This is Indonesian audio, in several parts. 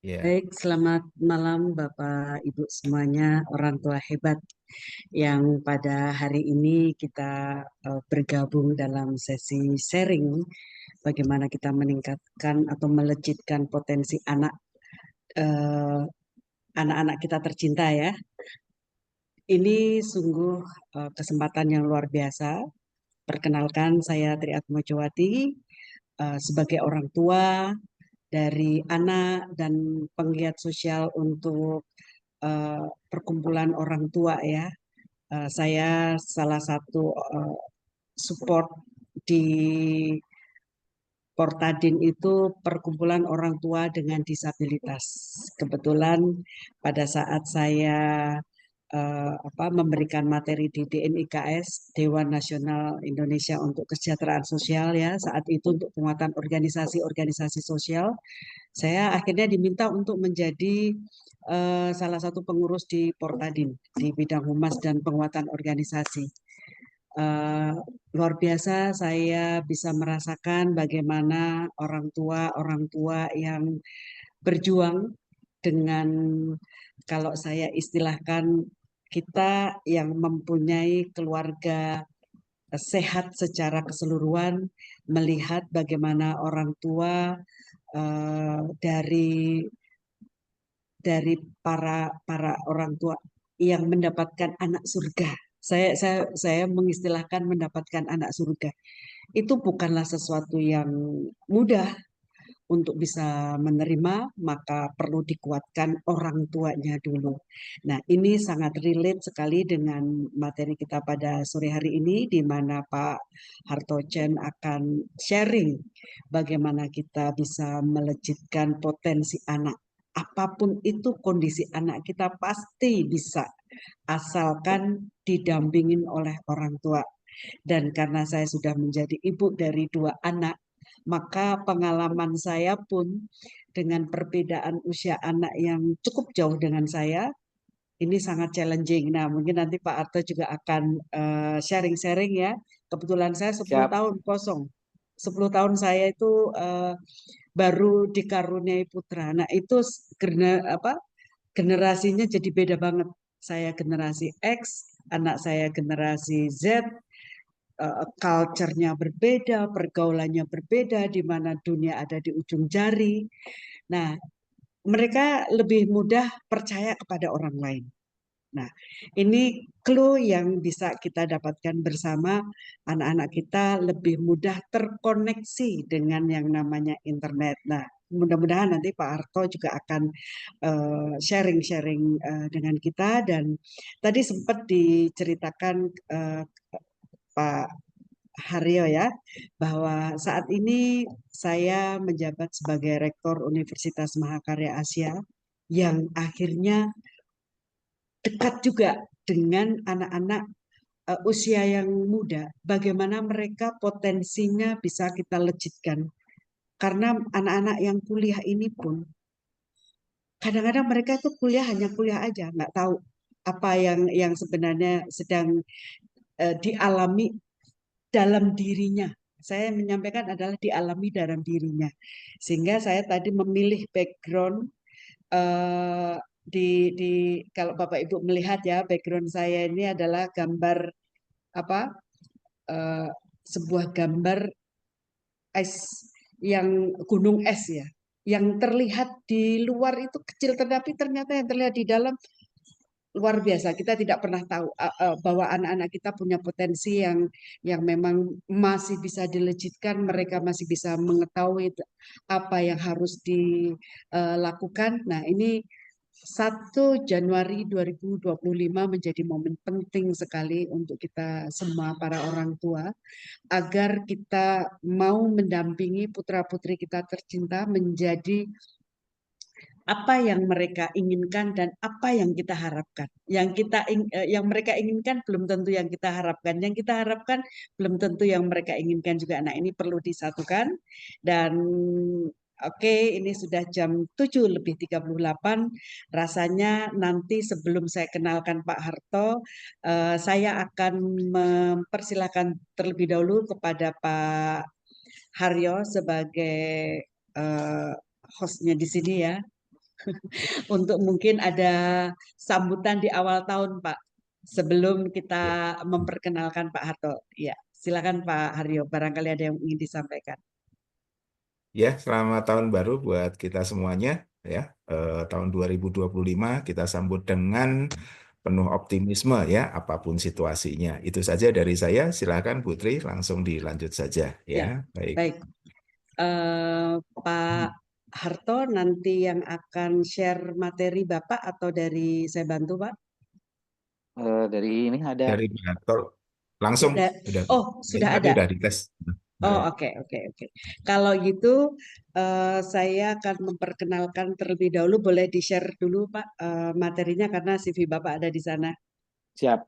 Ya, Baik, selamat malam Bapak Ibu semuanya, orang tua hebat yang pada hari ini kita bergabung dalam sesi sharing bagaimana kita meningkatkan atau melejitkan potensi eh, anak-anak kita tercinta ya. Ini sungguh kesempatan yang luar biasa. Perkenalkan saya Tri Atmajawati sebagai orang tua dari anak dan penggiat sosial untuk perkumpulan orang tua ya. Saya salah satu support di Portadin itu perkumpulan orang tua dengan disabilitas. Kebetulan pada saat saya memberikan materi di DNIKS Dewan Nasional Indonesia untuk Kesejahteraan Sosial ya saat itu untuk penguatan organisasi-organisasi sosial, saya akhirnya diminta untuk menjadi salah satu pengurus di Portadin di bidang humas dan penguatan organisasi. Eh, Luar biasa saya bisa merasakan bagaimana orang tua yang berjuang dengan, kalau saya istilahkan, kita yang mempunyai keluarga sehat secara keseluruhan melihat bagaimana orang tua dari dari para para orang tua yang mendapatkan anak surga. Saya mengistilahkan mendapatkan anak surga. Itu bukanlah sesuatu yang mudah untuk bisa menerima, maka perlu dikuatkan orang tuanya dulu. Nah, ini sangat relate sekali dengan materi kita pada sore hari ini, di mana Pak Harto Chen akan sharing bagaimana kita bisa melejitkan potensi anak. Apapun itu kondisi anak kita pasti bisa, asalkan didampingin oleh orang tua. Dan karena saya sudah menjadi ibu dari dua anak, maka pengalaman saya pun dengan perbedaan usia anak yang cukup jauh dengan saya, ini sangat challenging. Nah, mungkin nanti Pak Arto juga akan sharing-sharing ya. Kebetulan saya 10 siap. tahun kosong. 10 tahun saya itu baru dikaruniai putra. Nah, itu generasinya jadi beda banget. Saya generasi X, anak saya generasi Z, culture-nya berbeda, pergaulannya berbeda, di mana dunia ada di ujung jari. Nah, mereka lebih mudah percaya kepada orang lain. Nah, ini clue yang bisa kita dapatkan bersama, anak-anak kita lebih mudah terkoneksi dengan yang namanya internet. Nah, mudah-mudahan nanti Pak Arto juga akan sharing-sharing dengan kita. Dan tadi sempat diceritakan Pak Haryo ya, bahwa saat ini saya menjabat sebagai Rektor Universitas Mahakarya Asia yang akhirnya dekat juga dengan anak-anak usia yang muda, bagaimana mereka potensinya bisa kita lejitkan. Karena anak-anak yang kuliah ini pun, kadang-kadang mereka itu kuliah hanya kuliah aja, nggak tahu apa yang sebenarnya sedang dialami dalam dirinya. Saya menyampaikan adalah dialami dalam dirinya. Sehingga saya tadi memilih background eh, di kalau Bapak Ibu melihat ya, background saya ini adalah gambar apa eh, sebuah gambar es, yang gunung es ya, yang terlihat di luar itu kecil, tetapi ternyata yang terlihat di dalam luar biasa. Kita tidak pernah tahu bahwa anak-anak kita punya potensi yang memang masih bisa dilejitkan, mereka masih bisa mengetahui apa yang harus dilakukan. Nah, ini 1 Januari 2025 menjadi momen penting sekali untuk kita semua para orang tua, agar kita mau mendampingi putra-putri kita tercinta menjadi apa yang mereka inginkan dan apa yang kita harapkan. Yang mereka inginkan belum tentu yang kita harapkan. Yang kita harapkan belum tentu yang mereka inginkan juga. Nah, ini perlu disatukan. Dan oke, ini sudah jam 7:38. Rasanya nanti sebelum saya kenalkan Pak Harto, saya akan mempersilahkan terlebih dahulu kepada Pak Haryo sebagai eh, hostnya di sini ya. untuk mungkin ada sambutan di awal tahun, Pak, sebelum Ya. kita memperkenalkan Pak Harto. Ya, silakan Pak Haryo, barangkali ada yang ingin disampaikan. Ya, selamat tahun baru buat kita semuanya ya. Tahun 2025 kita sambut dengan penuh optimisme ya, apapun situasinya. Itu saja dari saya. Silakan Putri, langsung dilanjut saja ya. Ya, Baik. baik. Pak Harto nanti yang akan share materi Bapak atau dari saya bantu, Pak? Dari ini ada Dari kantor langsung udah. Oh, Ini sudah tadi ada. udah dites. Oh, Kemarin. oke, oke, oke. Kalau gitu, saya akan memperkenalkan terlebih dahulu. Boleh di-share dulu, Pak, materinya karena CV Bapak ada di sana. siap.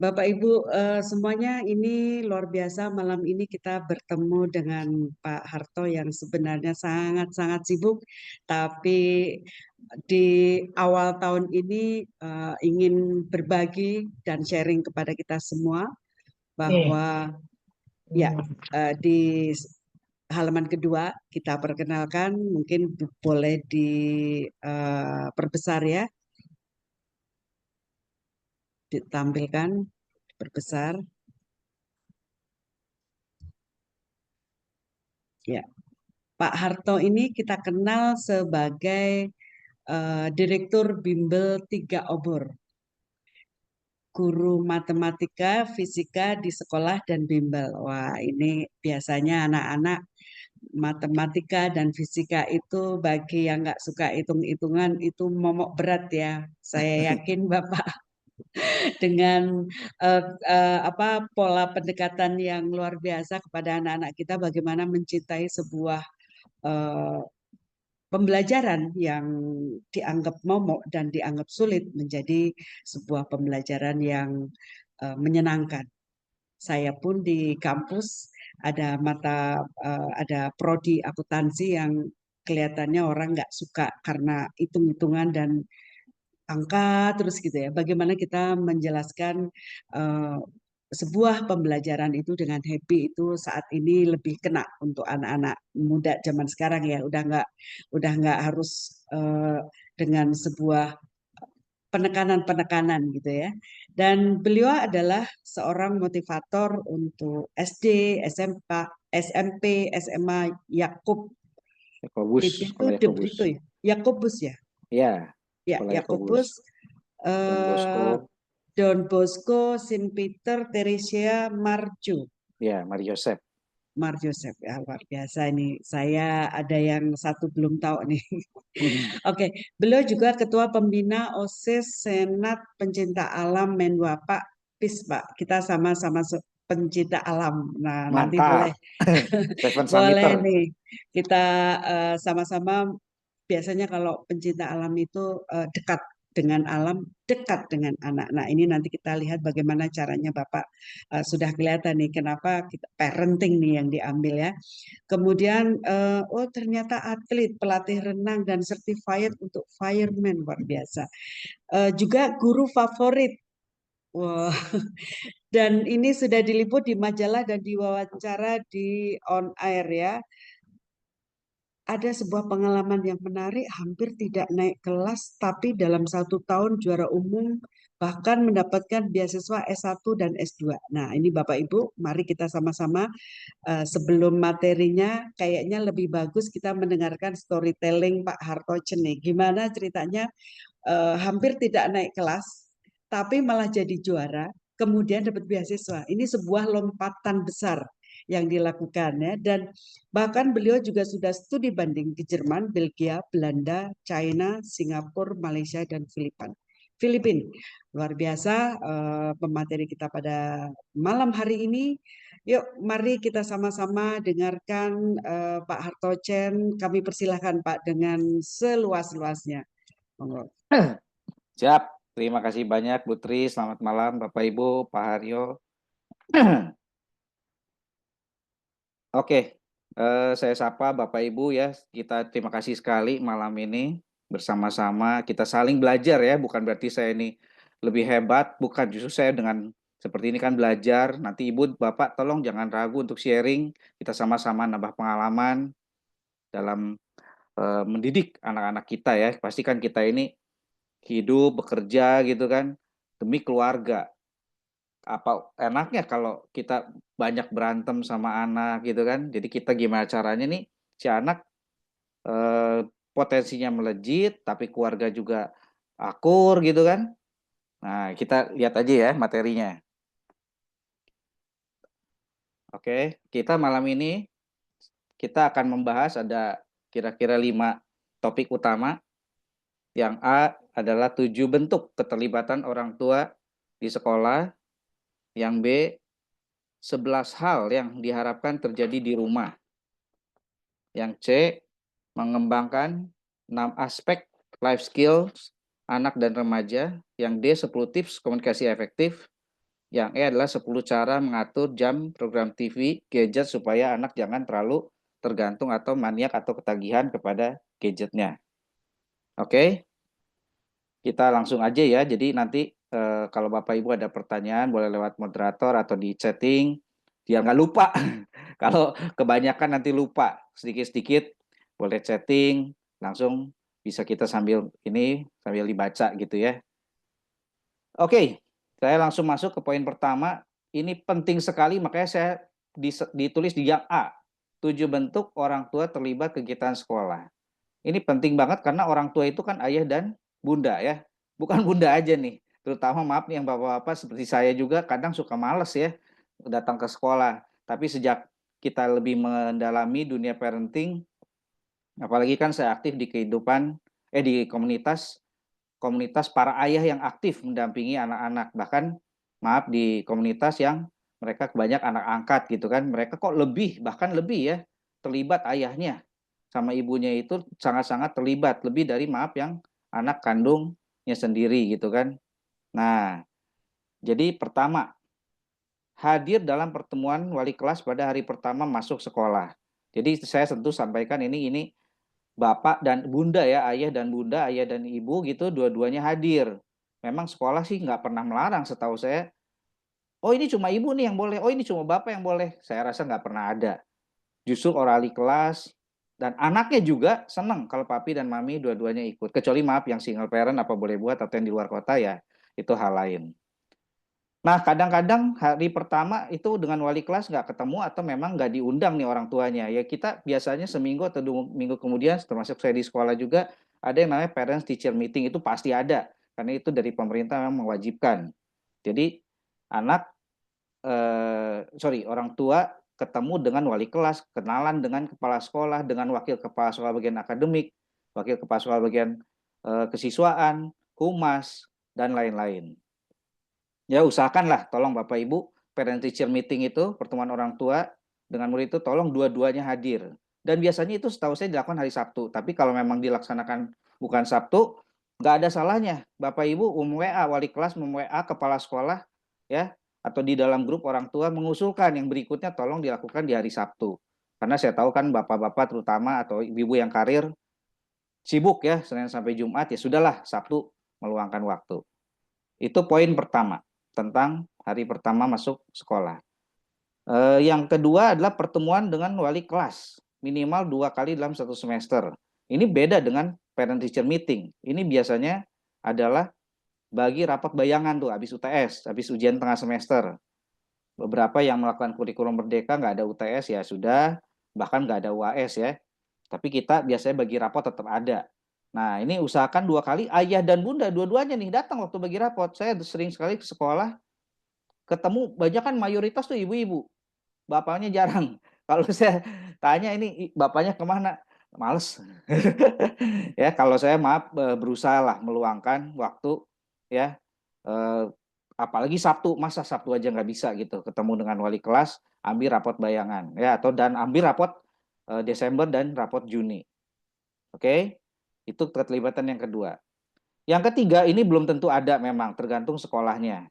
Bapak Ibu semuanya, ini luar biasa. Malam ini kita bertemu dengan Pak Harto yang sebenarnya sangat-sangat sibuk, tapi di awal tahun ini ingin berbagi dan sharing kepada kita semua bahwa ya di halaman kedua kita perkenalkan, mungkin boleh diperbesar ya, ditampilkan, perbesar. Ya. Pak Harto ini kita kenal sebagai Direktur Bimbel 3 Obor, guru matematika, fisika di sekolah dan bimbel. Wah, ini biasanya anak-anak matematika dan fisika itu bagi yang nggak suka hitung-hitungan itu momok berat ya. Saya yakin Bapak dengan pola pendekatan yang luar biasa kepada anak-anak kita, bagaimana mencintai sebuah eh, pembelajaran yang dianggap momok dan dianggap sulit menjadi sebuah pembelajaran yang menyenangkan. Saya pun di kampus ada prodi akuntansi yang kelihatannya orang nggak suka karena hitung-hitungan dan angka terus gitu ya. Bagaimana kita menjelaskan uh, sebuah pembelajaran itu dengan happy itu saat ini lebih kena untuk anak-anak muda zaman sekarang ya. Udah nggak harus dengan sebuah penekanan-penekanan gitu ya. Dan beliau adalah seorang motivator untuk SD, SMP, SMA, Yakub Yakobus, itu sekolah Yakobus. itu ya. Yakobus ya. Ya, Ya, sekolah Yakobus. Yakobus Don Bosco. eh, Don Bosco, Saint Peter, Teresia, Marju. Ya, Mari Joseph. Mar Joseph ya luar biasa ini. Saya ada yang satu belum tahu nih. Oke, beliau juga ketua pembina OSIS Senat Pencinta Alam Menwa Pak PIS Pak. Kita sama-sama pencinta alam. Nah, nanti boleh Mantap. Seven boleh Summiter. nih kita sama-sama biasanya kalau pencinta alam itu dekat dengan alam, dekat dengan anak. Nah, ini nanti kita lihat bagaimana caranya Bapak sudah kelihatan nih kenapa kita parenting nih yang diambil ya. Kemudian oh ternyata atlet, pelatih renang dan certified untuk fireman luar biasa. Juga guru favorit. Wah, dan ini sudah diliput di majalah dan diwawancara di on air ya. Ada sebuah pengalaman yang menarik, hampir tidak naik kelas, tapi dalam 1 tahun juara umum, bahkan mendapatkan beasiswa S1 dan S2. Nah, ini Bapak Ibu, mari kita sama-sama sebelum materinya, kayaknya lebih bagus kita mendengarkan storytelling Pak Harto Cene. Gimana ceritanya hampir tidak naik kelas, tapi malah jadi juara, kemudian dapat beasiswa. Ini sebuah lompatan besar yang dilakukan ya, dan bahkan beliau juga sudah studi banding di Jerman, Belgia, Belanda, China, Singapura, Malaysia dan Filipina. Luar biasa pemateri kita pada malam hari ini. Yuk, mari kita sama-sama dengarkan Pak Harto Chen. Kami persilahkan Pak dengan seluas-luasnya. Monggo. Siap. Terima kasih banyak Putri. Selamat malam Bapak Ibu, Pak Haryo. Oke, saya sapa Bapak Ibu ya. Kita terima kasih sekali malam ini bersama-sama. Kita saling belajar ya, bukan berarti saya ini lebih hebat, bukan, justru saya dengan seperti ini kan belajar. Nanti Ibu, Bapak tolong jangan ragu untuk sharing. Kita sama-sama nambah pengalaman dalam mendidik anak-anak kita ya. Pasti kan kita ini hidup, bekerja gitu kan, demi keluarga. Apa enaknya kalau kita banyak berantem sama anak gitu kan. Jadi kita gimana caranya nih si anak potensinya melejit, tapi keluarga juga akur gitu kan. Nah, kita lihat aja ya materinya. Oke, kita malam ini kita akan membahas ada kira-kira 5 topik utama. Yang A adalah 7 bentuk keterlibatan orang tua di sekolah. Yang B, 11 hal yang diharapkan terjadi di rumah. Yang C, mengembangkan 6 aspek life skills anak dan remaja. Yang D, 10 tips komunikasi efektif. Yang E adalah 10 cara mengatur jam program TV, gadget supaya anak jangan terlalu tergantung atau maniak atau ketagihan kepada gadgetnya. Oke, kita langsung aja ya. Jadi nanti kalau Bapak Ibu ada pertanyaan boleh lewat moderator atau di chatting. Biar nggak lupa. Kalau kebanyakan nanti lupa. Sedikit-sedikit boleh chatting, langsung bisa kita sambil dibaca gitu ya. Oke, saya langsung masuk ke poin pertama. Ini penting sekali, makanya saya ditulis di yang A. 7 bentuk orang tua terlibat kegiatan sekolah. Ini penting banget karena orang tua itu kan ayah dan bunda ya. Bukan bunda aja nih. Terutama maaf nih yang bapak-bapak seperti saya juga kadang suka males ya datang ke sekolah. Tapi sejak kita lebih mendalami dunia parenting, apalagi kan saya aktif di di komunitas para ayah yang aktif mendampingi anak-anak, bahkan maaf di komunitas yang mereka kebanyak anak angkat gitu kan, mereka kok bahkan lebih ya terlibat ayahnya sama ibunya itu sangat-sangat terlibat, lebih dari maaf yang anak kandungnya sendiri gitu kan. Nah, jadi pertama, hadir dalam pertemuan wali kelas pada hari pertama masuk sekolah. Jadi saya tentu sampaikan ini bapak dan bunda ya, ayah dan bunda, ayah dan ibu gitu, dua-duanya hadir. Memang sekolah sih nggak pernah melarang setahu saya. Oh ini cuma ibu nih yang boleh, oh ini cuma bapak yang boleh. Saya rasa nggak pernah ada. Justru orali kelas, dan anaknya juga senang kalau papi dan mami dua-duanya ikut. Kecuali maaf yang single parent apa boleh buat atau yang di luar kota ya, itu hal lain. Nah, kadang-kadang hari pertama itu dengan wali kelas nggak ketemu atau memang nggak diundang nih orang tuanya. Ya kita biasanya seminggu atau 2 minggu kemudian, termasuk saya di sekolah juga, ada yang namanya parents teacher meeting, itu pasti ada. Karena itu dari pemerintah memang mewajibkan. Jadi orang tua ketemu dengan wali kelas, kenalan dengan kepala sekolah, dengan wakil kepala sekolah bagian akademik, wakil kepala sekolah bagian kesiswaan, humas, dan lain-lain. Ya usahakanlah tolong Bapak Ibu parent teacher meeting itu pertemuan orang tua dengan murid itu tolong dua-duanya hadir. Dan biasanya itu setahu saya dilakukan hari Sabtu. Tapi kalau memang dilaksanakan bukan Sabtu, nggak ada salahnya Bapak Ibu WA wali kelas WA kepala sekolah ya atau di dalam grup orang tua mengusulkan yang berikutnya tolong dilakukan di hari Sabtu. Karena saya tahu kan bapak-bapak terutama atau ibu-ibu yang karir sibuk ya Senin sampai Jumat, ya sudahlah Sabtu meluangkan waktu. Itu poin pertama tentang hari pertama masuk sekolah. Yang kedua adalah pertemuan dengan wali kelas minimal 2 kali dalam 1 semester. Ini beda dengan parent teacher meeting. Ini biasanya adalah bagi rapat bayangan tuh habis UTS, habis ujian tengah semester. Beberapa yang melakukan kurikulum merdeka nggak ada UTS ya sudah, bahkan nggak ada UAS ya. Tapi kita biasanya bagi rapot tetap ada. Nah, ini usahakan 2 kali, ayah dan bunda dua-duanya nih datang waktu bagi rapot. Saya sering sekali ke sekolah, ketemu banyak kan mayoritas tuh ibu-ibu. Bapaknya jarang. Kalau saya tanya ini bapaknya kemana? Males. Ya, kalau saya maaf berusaha lah meluangkan waktu ya. Apalagi Sabtu, masa Sabtu aja nggak bisa gitu ketemu dengan wali kelas, ambil rapot bayangan ya dan ambil rapot Desember dan rapot Juni. Oke? Itu keterlibatan yang kedua. Yang ketiga, ini belum tentu ada memang, tergantung sekolahnya.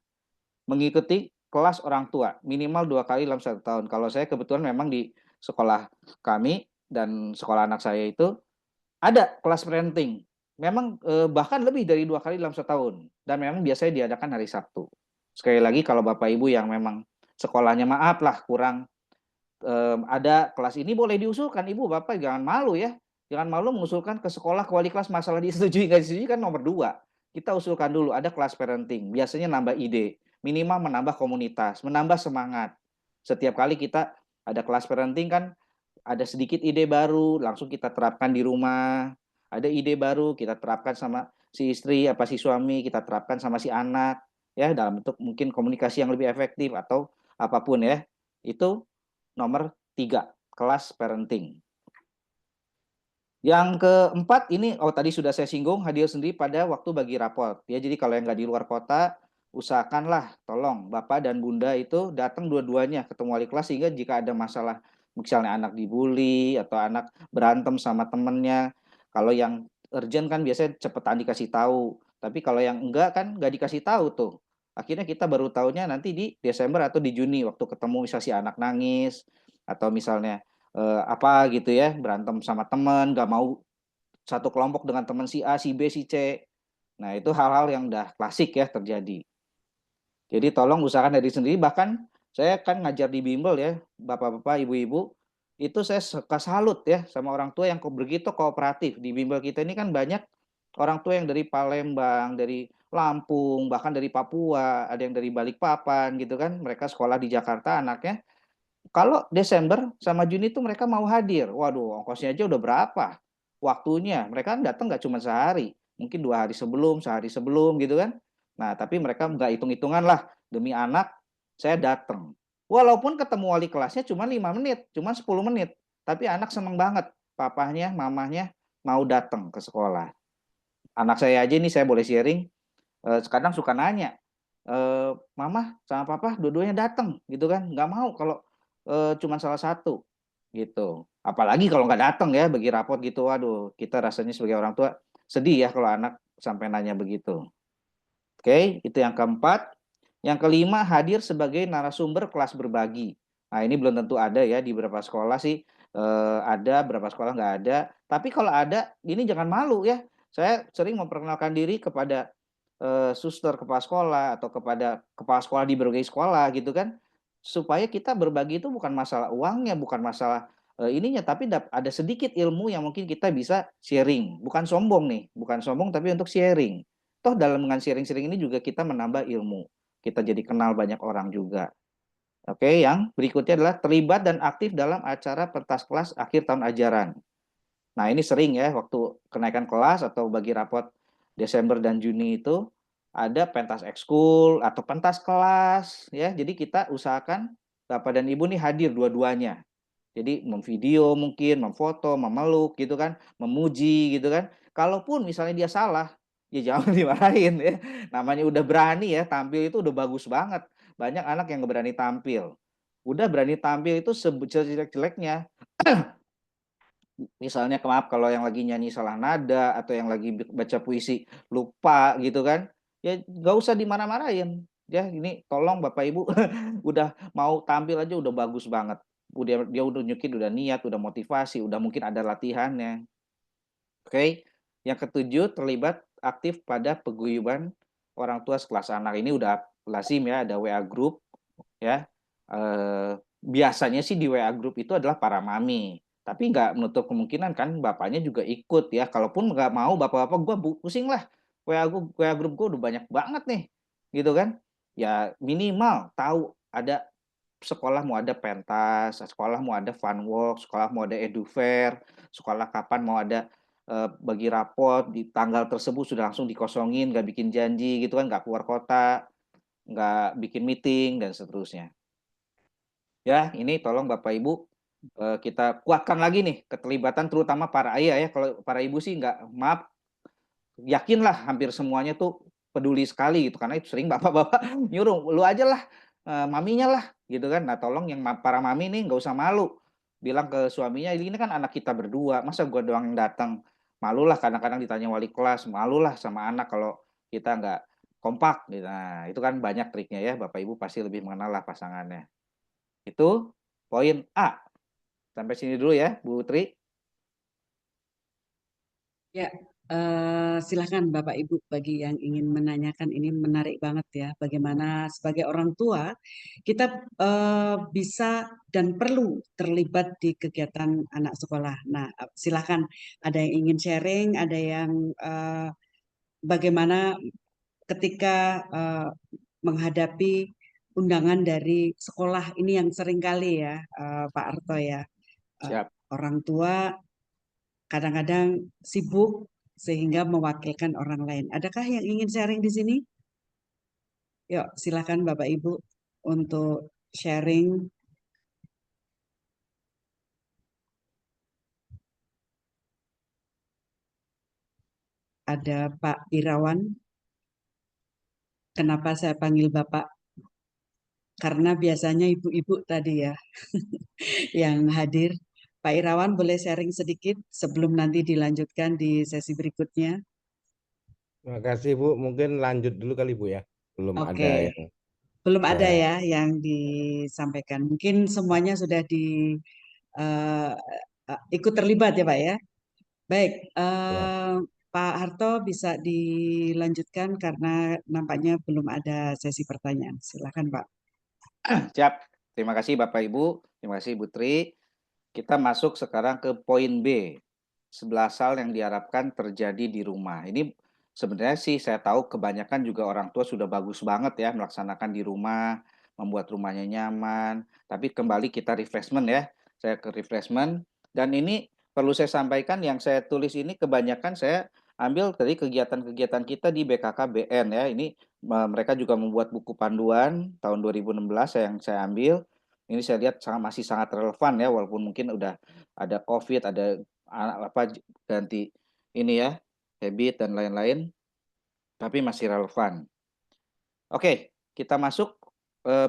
Mengikuti kelas orang tua, minimal 2 kali dalam 1 tahun. Kalau saya kebetulan memang di sekolah kami dan sekolah anak saya itu ada kelas parenting. Memang bahkan lebih dari 2 kali dalam setahun. Dan memang biasanya diadakan hari Sabtu. Sekali lagi kalau Bapak Ibu yang memang sekolahnya maaf lah kurang ada kelas ini boleh diusulkan Ibu Bapak jangan malu ya. Jangan malu mengusulkan ke sekolah, ke wali kelas, masalah disetujui nggak disetujui kan nomor 2. Kita usulkan dulu ada kelas parenting, biasanya nambah ide, minimal menambah komunitas, menambah semangat. Setiap kali kita ada kelas parenting kan ada sedikit ide baru, langsung kita terapkan di rumah. Ada ide baru, kita terapkan sama si istri, apa si suami, kita terapkan sama si anak, ya dalam bentuk mungkin komunikasi yang lebih efektif atau apapun ya. Itu nomor 3, kelas parenting. Yang keempat ini, tadi sudah saya singgung, hadir sendiri pada waktu bagi raport. Ya, jadi kalau yang nggak di luar kota, usahakanlah, tolong Bapak dan Bunda itu datang dua-duanya ketemu wali kelas, sehingga jika ada masalah, misalnya anak dibully, atau anak berantem sama temennya, kalau yang urgent kan biasanya cepetan dikasih tahu. Tapi kalau yang enggak kan nggak dikasih tahu tuh. Akhirnya kita baru tahunya nanti di Desember atau di Juni, waktu ketemu misalnya si anak nangis, atau misalnya apa gitu ya, berantem sama teman, nggak mau satu kelompok dengan teman si A, si B, si C. Nah, itu hal-hal yang udah klasik ya terjadi. Jadi tolong usahakan dari sendiri, bahkan saya kan ngajar di bimbel ya, Bapak-bapak, Ibu-ibu, itu saya suka salut ya sama orang tua yang begitu kooperatif. Di bimbel kita ini kan banyak orang tua yang dari Palembang, dari Lampung, bahkan dari Papua, ada yang dari Balikpapan gitu kan, mereka sekolah di Jakarta anaknya. Kalau Desember sama Juni itu mereka mau hadir, waduh ongkosnya aja udah berapa, waktunya, mereka kan datang nggak cuma sehari, mungkin 2 hari sebelum, sehari sebelum gitu kan. Nah, tapi mereka nggak hitung-hitungan lah, demi anak saya datang. Walaupun ketemu wali kelasnya cuma 5 menit, cuma 10 menit, tapi anak seneng banget, papahnya, mamahnya mau datang ke sekolah. Anak saya aja ini saya boleh sharing, kadang suka nanya, "Mama sama papa dua-duanya datang," gitu kan, nggak mau kalau, cuman salah satu, gitu. Apalagi kalau nggak datang ya, bagi rapot gitu, waduh kita rasanya sebagai orang tua sedih ya kalau anak sampai nanya begitu. Oke, itu yang keempat. Yang kelima, hadir sebagai narasumber kelas berbagi. Nah, ini belum tentu ada ya, di beberapa sekolah sih, ada, beberapa sekolah nggak ada. Tapi kalau ada, ini jangan malu ya. Saya sering memperkenalkan diri kepada, suster kepala sekolah atau kepada kepala sekolah di berbagai sekolah gitu kan. Supaya kita berbagi itu bukan masalah uangnya, bukan masalah, ininya, tapi ada sedikit ilmu yang mungkin kita bisa sharing. Bukan sombong nih, bukan sombong tapi untuk sharing. Toh dalam dengan sharing-sharing ini juga kita menambah ilmu. Kita jadi kenal banyak orang juga. Oke, yang berikutnya adalah terlibat dan aktif dalam acara pentas kelas akhir tahun ajaran. Nah, ini sering ya waktu kenaikan kelas atau bagi rapot Desember dan Juni itu ada pentas ekskul atau pentas kelas ya. Jadi kita usahakan Bapak dan Ibu nih hadir dua-duanya. Jadi memvideo mungkin, memfoto, memeluk gitu kan, memuji gitu kan. Kalaupun misalnya dia salah, ya jangan dimarahin ya. Namanya udah berani ya, tampil itu udah bagus banget. Banyak anak yang nggak berani tampil. Udah berani tampil itu sejelek-jeleknya. Misalnya maaf kalau yang lagi nyanyi salah nada atau yang lagi baca puisi lupa gitu kan, ya nggak usah dimarah-marahin. Ya ini tolong Bapak Ibu udah mau tampil aja udah bagus banget. Dia udah nunjukin udah niat, udah motivasi, udah mungkin ada latihannya. Oke. Yang ketujuh, terlibat aktif pada paguyuban orang tua sekelas anak. Ini udah lazim ya, ada WA group ya. Biasanya sih di WA group itu adalah para mami, tapi nggak menutup kemungkinan kan bapaknya juga ikut ya. Kalaupun nggak mau bapak-bapak, gue pusing lah. WA group gue udah banyak banget nih, gitu kan? Ya minimal tahu ada sekolah mau ada pentas, sekolah mau ada fun walk, sekolah mau ada edu fair, sekolah kapan mau ada bagi rapot di tanggal tersebut sudah langsung dikosongin, nggak bikin janji gitu kan, nggak keluar kota, nggak bikin meeting dan seterusnya. Ya, ini tolong Bapak Ibu, kita kuatkan lagi nih keterlibatan terutama para ayah ya, kalau para ibu sih nggak maaf, yakinlah hampir semuanya tuh peduli sekali gitu, karena itu sering bapak-bapak nyuruh, "Lu aja lah, maminya lah," gitu kan. Nah tolong yang para mami nih nggak usah malu, bilang ke suaminya, "Ini kan anak kita berdua, masa gua doang yang datang?" Malulah kadang-kadang ditanya wali kelas, malulah sama anak kalau kita nggak kompak gitu. Nah itu kan banyak triknya ya, Bapak Ibu pasti lebih mengenal lah pasangannya. Itu poin A. Sampai sini dulu ya, Bu Tri. Ya, Silahkan Bapak Ibu bagi yang ingin menanyakan, ini menarik banget ya. Bagaimana sebagai orang tua kita bisa dan perlu terlibat di kegiatan anak sekolah. Nah, silahkan ada yang ingin sharing, ada yang bagaimana ketika menghadapi undangan dari sekolah ini yang sering kali ya, Pak Arto ya, Siap. orang tua kadang-kadang sibuk sehingga mewakilkan orang lain. Adakah yang ingin sharing di sini? Yuk, silakan Bapak Ibu untuk sharing. Ada Pak Irawan. Kenapa saya panggil Bapak? Karena biasanya ibu-ibu tadi ya yang hadir. Pak Irawan boleh sharing sedikit sebelum nanti dilanjutkan di sesi berikutnya. Terima kasih Bu. Mungkin lanjut dulu kali Bu ya. Belum Oke, ada yang belum ada ya. ya yang disampaikan. Mungkin semuanya sudah eh, ikut terlibat ya Pak ya. Baik, Ya. Pak Harto bisa dilanjutkan karena nampaknya belum ada sesi pertanyaan. Silakan Pak. Siap. Terima kasih Bapak Ibu, terima kasih Bu Tri. Kita masuk sekarang ke poin B. 11 hal yang diharapkan terjadi di rumah. Ini sebenarnya sih saya tahu kebanyakan juga orang tua sudah bagus banget ya melaksanakan di rumah, membuat rumahnya nyaman. Tapi kembali kita refreshment ya. Saya ke refreshment dan ini perlu saya sampaikan yang saya tulis ini kebanyakan saya ambil dari kegiatan-kegiatan kita di BKKBN ya. Ini mereka juga membuat buku panduan tahun 2016 yang saya ambil. Ini saya lihat masih sangat relevan ya walaupun mungkin udah ada COVID, ada ganti ini ya, habit dan lain-lain, tapi masih relevan. Oke, kita masuk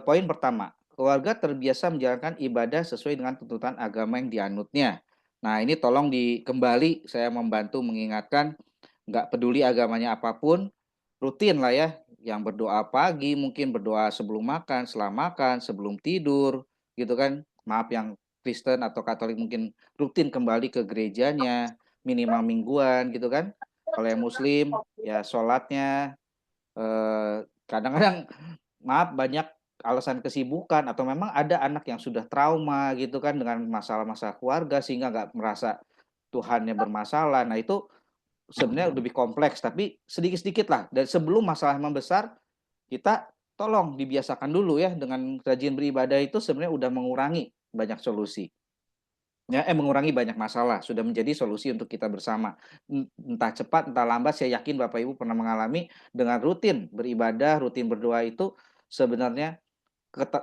poin pertama. Keluarga terbiasa menjalankan ibadah sesuai dengan tuntutan agama yang dianutnya. Nah, ini tolong kembali saya membantu mengingatkan, nggak peduli agamanya apapun, rutin lah ya. Yang berdoa pagi, mungkin berdoa sebelum makan, setelah makan, sebelum tidur, gitu kan. Maaf yang Kristen atau Katolik mungkin rutin kembali ke gerejanya, minimal mingguan gitu kan. Kalau yang Muslim, ya sholatnya, kadang-kadang maaf banyak alasan kesibukan atau memang ada anak yang sudah trauma gitu kan dengan masalah-masalah keluarga sehingga nggak merasa Tuhannya bermasalah. Nah itu sebenarnya lebih kompleks tapi sedikit-sedikit lah dan sebelum masalah membesar kita tolong dibiasakan dulu ya dengan rajin beribadah itu sebenarnya udah mengurangi banyak solusi. Ya, mengurangi banyak masalah, sudah menjadi solusi untuk kita bersama. Entah cepat, entah lambat, saya yakin Bapak Ibu pernah mengalami dengan rutin beribadah, rutin berdoa itu sebenarnya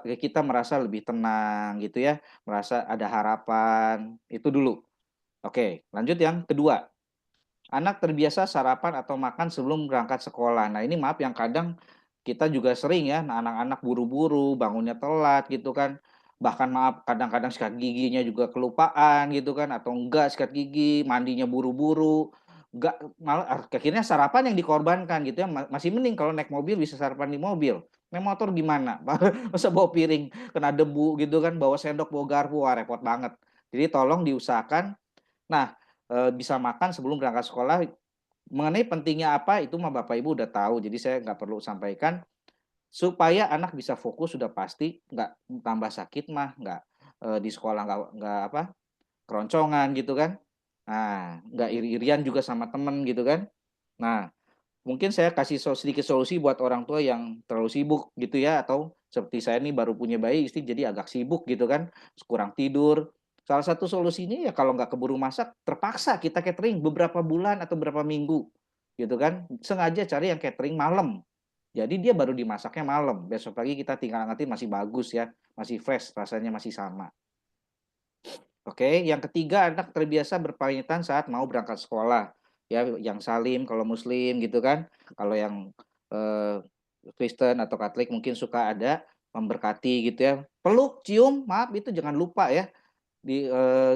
kita merasa lebih tenang gitu ya, merasa ada harapan, itu dulu. Oke, lanjut yang kedua. Anak terbiasa sarapan atau makan sebelum berangkat sekolah. Nah, ini maaf yang kadang kita juga sering ya, nah anak-anak buru-buru, bangunnya telat gitu kan. Bahkan maaf kadang-kadang sikat giginya juga kelupaan gitu kan atau enggak sikat gigi, mandinya buru-buru. Enggak malah akhirnya sarapan yang dikorbankan gitu ya. Masih mending kalau naik mobil bisa sarapan di mobil. Naik motor gimana? Masa bawa piring kena debu gitu kan, bawa sendok, bawa garpu, wah repot banget. Jadi tolong diusahakan. Nah, bisa makan sebelum berangkat sekolah, mengenai pentingnya apa itu mah Bapak Ibu udah tahu, jadi saya nggak perlu sampaikan. Supaya anak bisa fokus sudah pasti, nggak tambah sakit mah, nggak, di sekolah nggak apa, keroncongan gitu kan. Nah, nggak iri-irian juga sama temen gitu kan. Nah, mungkin saya kasih sedikit solusi buat orang tua yang terlalu sibuk gitu ya, atau seperti saya nih baru punya bayi, istri jadi agak sibuk gitu kan, kurang tidur. Salah satu solusinya ya kalau nggak keburu masak, terpaksa kita catering beberapa bulan atau beberapa minggu gitu kan. Sengaja cari yang catering malam. Jadi dia baru dimasaknya malam. Besok pagi kita tinggal angetin masih bagus ya, masih fresh, rasanya masih sama. Oke, yang ketiga anak terbiasa berpamitan saat mau berangkat sekolah. Ya, yang salim kalau muslim gitu kan. Kalau yang eh, Kristen atau Katolik mungkin suka ada memberkati gitu ya. Peluk, cium, maaf itu jangan lupa ya.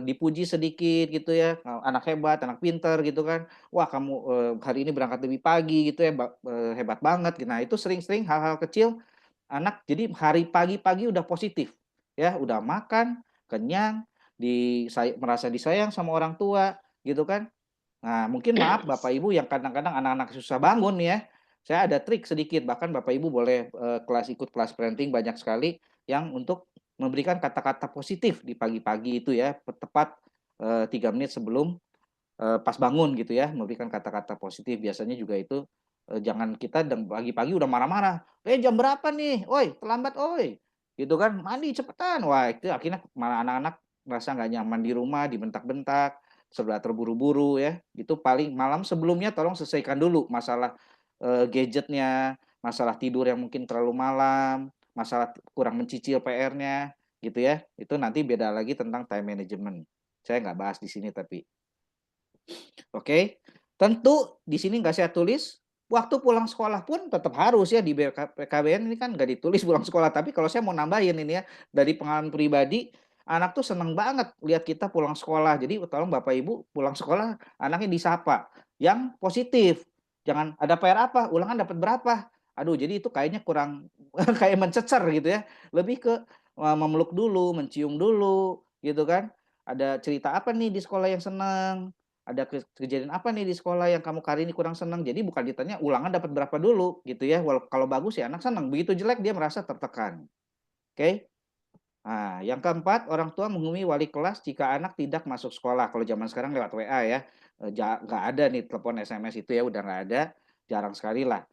Dipuji sedikit gitu ya. Anak hebat, anak pinter gitu kan. Wah, kamu hari ini berangkat lebih pagi gitu ya, hebat banget. Nah, itu sering-sering hal-hal kecil anak jadi hari pagi-pagi udah positif ya, udah makan, kenyang, merasa disayang sama orang tua gitu kan. Nah, mungkin maaf Bapak Ibu yang kadang-kadang anak-anak susah bangun nih ya. Saya ada trik sedikit, bahkan Bapak Ibu boleh ikut kelas parenting banyak sekali yang untuk memberikan kata-kata positif di pagi-pagi itu ya, tepat 3 menit sebelum pas bangun gitu ya, memberikan kata-kata positif. Biasanya juga itu jangan kita pagi-pagi udah marah-marah, jam berapa nih? Oi, terlambat oi." Gitu kan, "Mandi cepetan." Wah, itu akhirnya malah anak-anak merasa nggak nyaman di rumah, dibentak-bentak, serba terburu-buru ya. Itu paling malam sebelumnya tolong selesaikan dulu masalah gadgetnya, masalah tidur yang mungkin terlalu malam, masalah kurang mencicil PR-nya gitu ya. Itu nanti beda lagi tentang time management. Saya nggak bahas di sini tapi. Oke, tentu di sini nggak saya tulis, waktu pulang sekolah pun tetap harus ya di PKBN ini kan nggak ditulis pulang sekolah, tapi kalau saya mau nambahin ini ya, dari pengalaman pribadi, anak tuh seneng banget lihat kita pulang sekolah. Jadi tolong Bapak Ibu pulang sekolah anaknya disapa, yang positif. Jangan, "Ada PR apa? Ulangan dapat berapa?" Aduh, jadi itu kayaknya kurang kayak mencecer gitu ya. Lebih ke memeluk dulu, mencium dulu gitu kan. "Ada cerita apa nih di sekolah yang seneng? Ada kejadian apa nih di sekolah yang kamu kali ini kurang senang?" Jadi bukan ditanya ulangan dapat berapa dulu gitu ya, kalau bagus ya anak senang, begitu jelek dia merasa tertekan, oke? Nah, yang keempat, orang tua menghubungi wali kelas jika anak tidak masuk sekolah. Kalau zaman sekarang lewat WA ya, nggak ada nih telepon SMS itu ya, udah nggak ada, jarang sekali lah.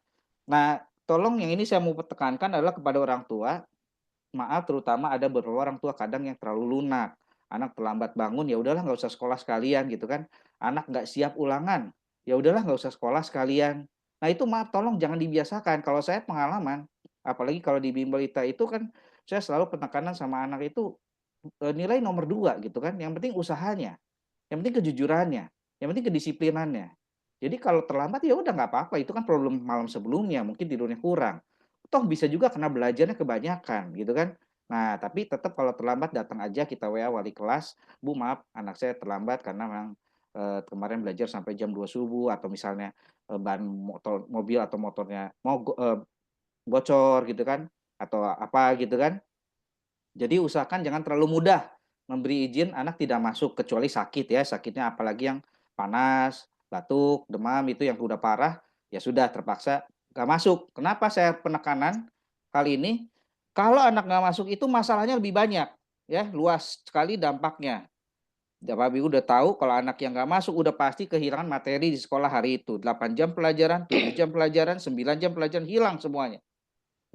Nah, tolong yang ini saya mau tekankan adalah kepada orang tua. Maaf, terutama ada beberapa orang tua kadang yang terlalu lunak. Anak terlambat bangun, ya udahlah nggak usah sekolah sekalian gitu kan. Anak nggak siap ulangan, ya udahlah nggak usah sekolah sekalian. Nah itu maaf, tolong jangan dibiasakan. Kalau saya pengalaman, apalagi kalau di bimbel ITA itu kan, saya selalu penekanan sama anak itu nilai nomor 2 gitu kan. Yang penting usahanya, yang penting kejujurannya, yang penting kedisiplinannya. Jadi kalau terlambat ya udah nggak apa-apa, itu kan problem malam sebelumnya, mungkin tidurnya kurang. Toh bisa juga karena belajarnya kebanyakan gitu kan. Nah, tapi tetap kalau terlambat datang aja kita WA wali kelas, "Bu, maaf anak saya terlambat karena memang kemarin belajar sampai jam 2 subuh," atau misalnya ban mobil atau motornya bocor gitu kan atau apa gitu kan. Jadi usahakan jangan terlalu mudah memberi izin anak tidak masuk kecuali sakit ya, sakitnya apalagi yang panas, batuk, demam itu yang udah parah, ya sudah terpaksa nggak masuk. Kenapa saya penekanan kali ini? Kalau anak nggak masuk itu masalahnya lebih banyak ya, luas sekali dampaknya. Bapak Ibu udah tahu kalau anak yang nggak masuk udah pasti kehilangan materi di sekolah hari itu. 8 jam pelajaran, 7 jam pelajaran, 9 jam pelajaran hilang semuanya.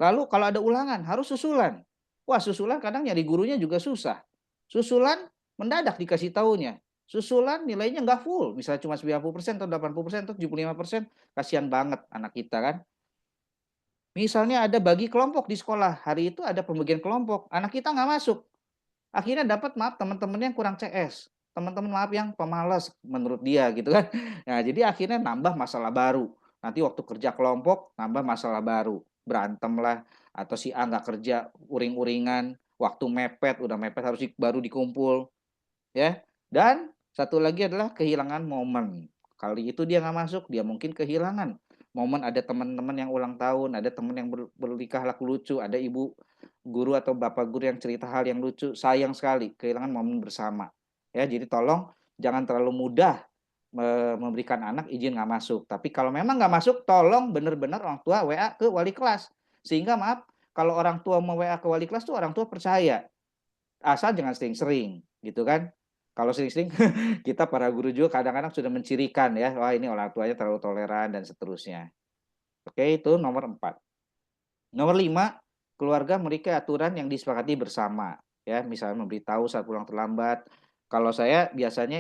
Lalu kalau ada ulangan harus susulan. Wah, susulan kadang nyari gurunya juga susah. Susulan mendadak dikasih taunya. Susulan nilainya nggak full, misalnya cuma 90% atau 80% atau 75%, kasihan banget anak kita kan. Misalnya ada bagi kelompok di sekolah, hari itu ada pembagian kelompok, anak kita nggak masuk. Akhirnya dapat maaf teman-temannya yang kurang CS, teman-teman maaf yang pemalas menurut dia gitu kan. Nah, jadi akhirnya nambah masalah baru. Nanti waktu kerja kelompok nambah masalah baru, berantem lah atau si A nggak kerja uring-uringan, waktu mepet, udah mepet harus baru dikumpul ya. Dan satu lagi adalah kehilangan momen. Kali itu dia nggak masuk, dia mungkin kehilangan momen ada teman-teman yang ulang tahun, ada teman yang berlikah laku lucu, ada ibu guru atau bapak guru yang cerita hal yang lucu, sayang sekali kehilangan momen bersama. Ya, jadi tolong jangan terlalu mudah memberikan anak izin nggak masuk. Tapi kalau memang nggak masuk, tolong benar-benar orang tua WA ke wali kelas. Sehingga maaf, kalau orang tua mau WA ke wali kelas tuh orang tua percaya. Asal jangan sering-sering, gitu kan. Kalau sering-sering kita para guru juga kadang-kadang sudah mencirikan ya, wah ini orang tuanya terlalu toleran dan seterusnya. Oke, itu nomor 4. Nomor 5, keluarga memberikan aturan yang disepakati bersama. Ya, misalnya memberitahu saat pulang terlambat. Kalau saya biasanya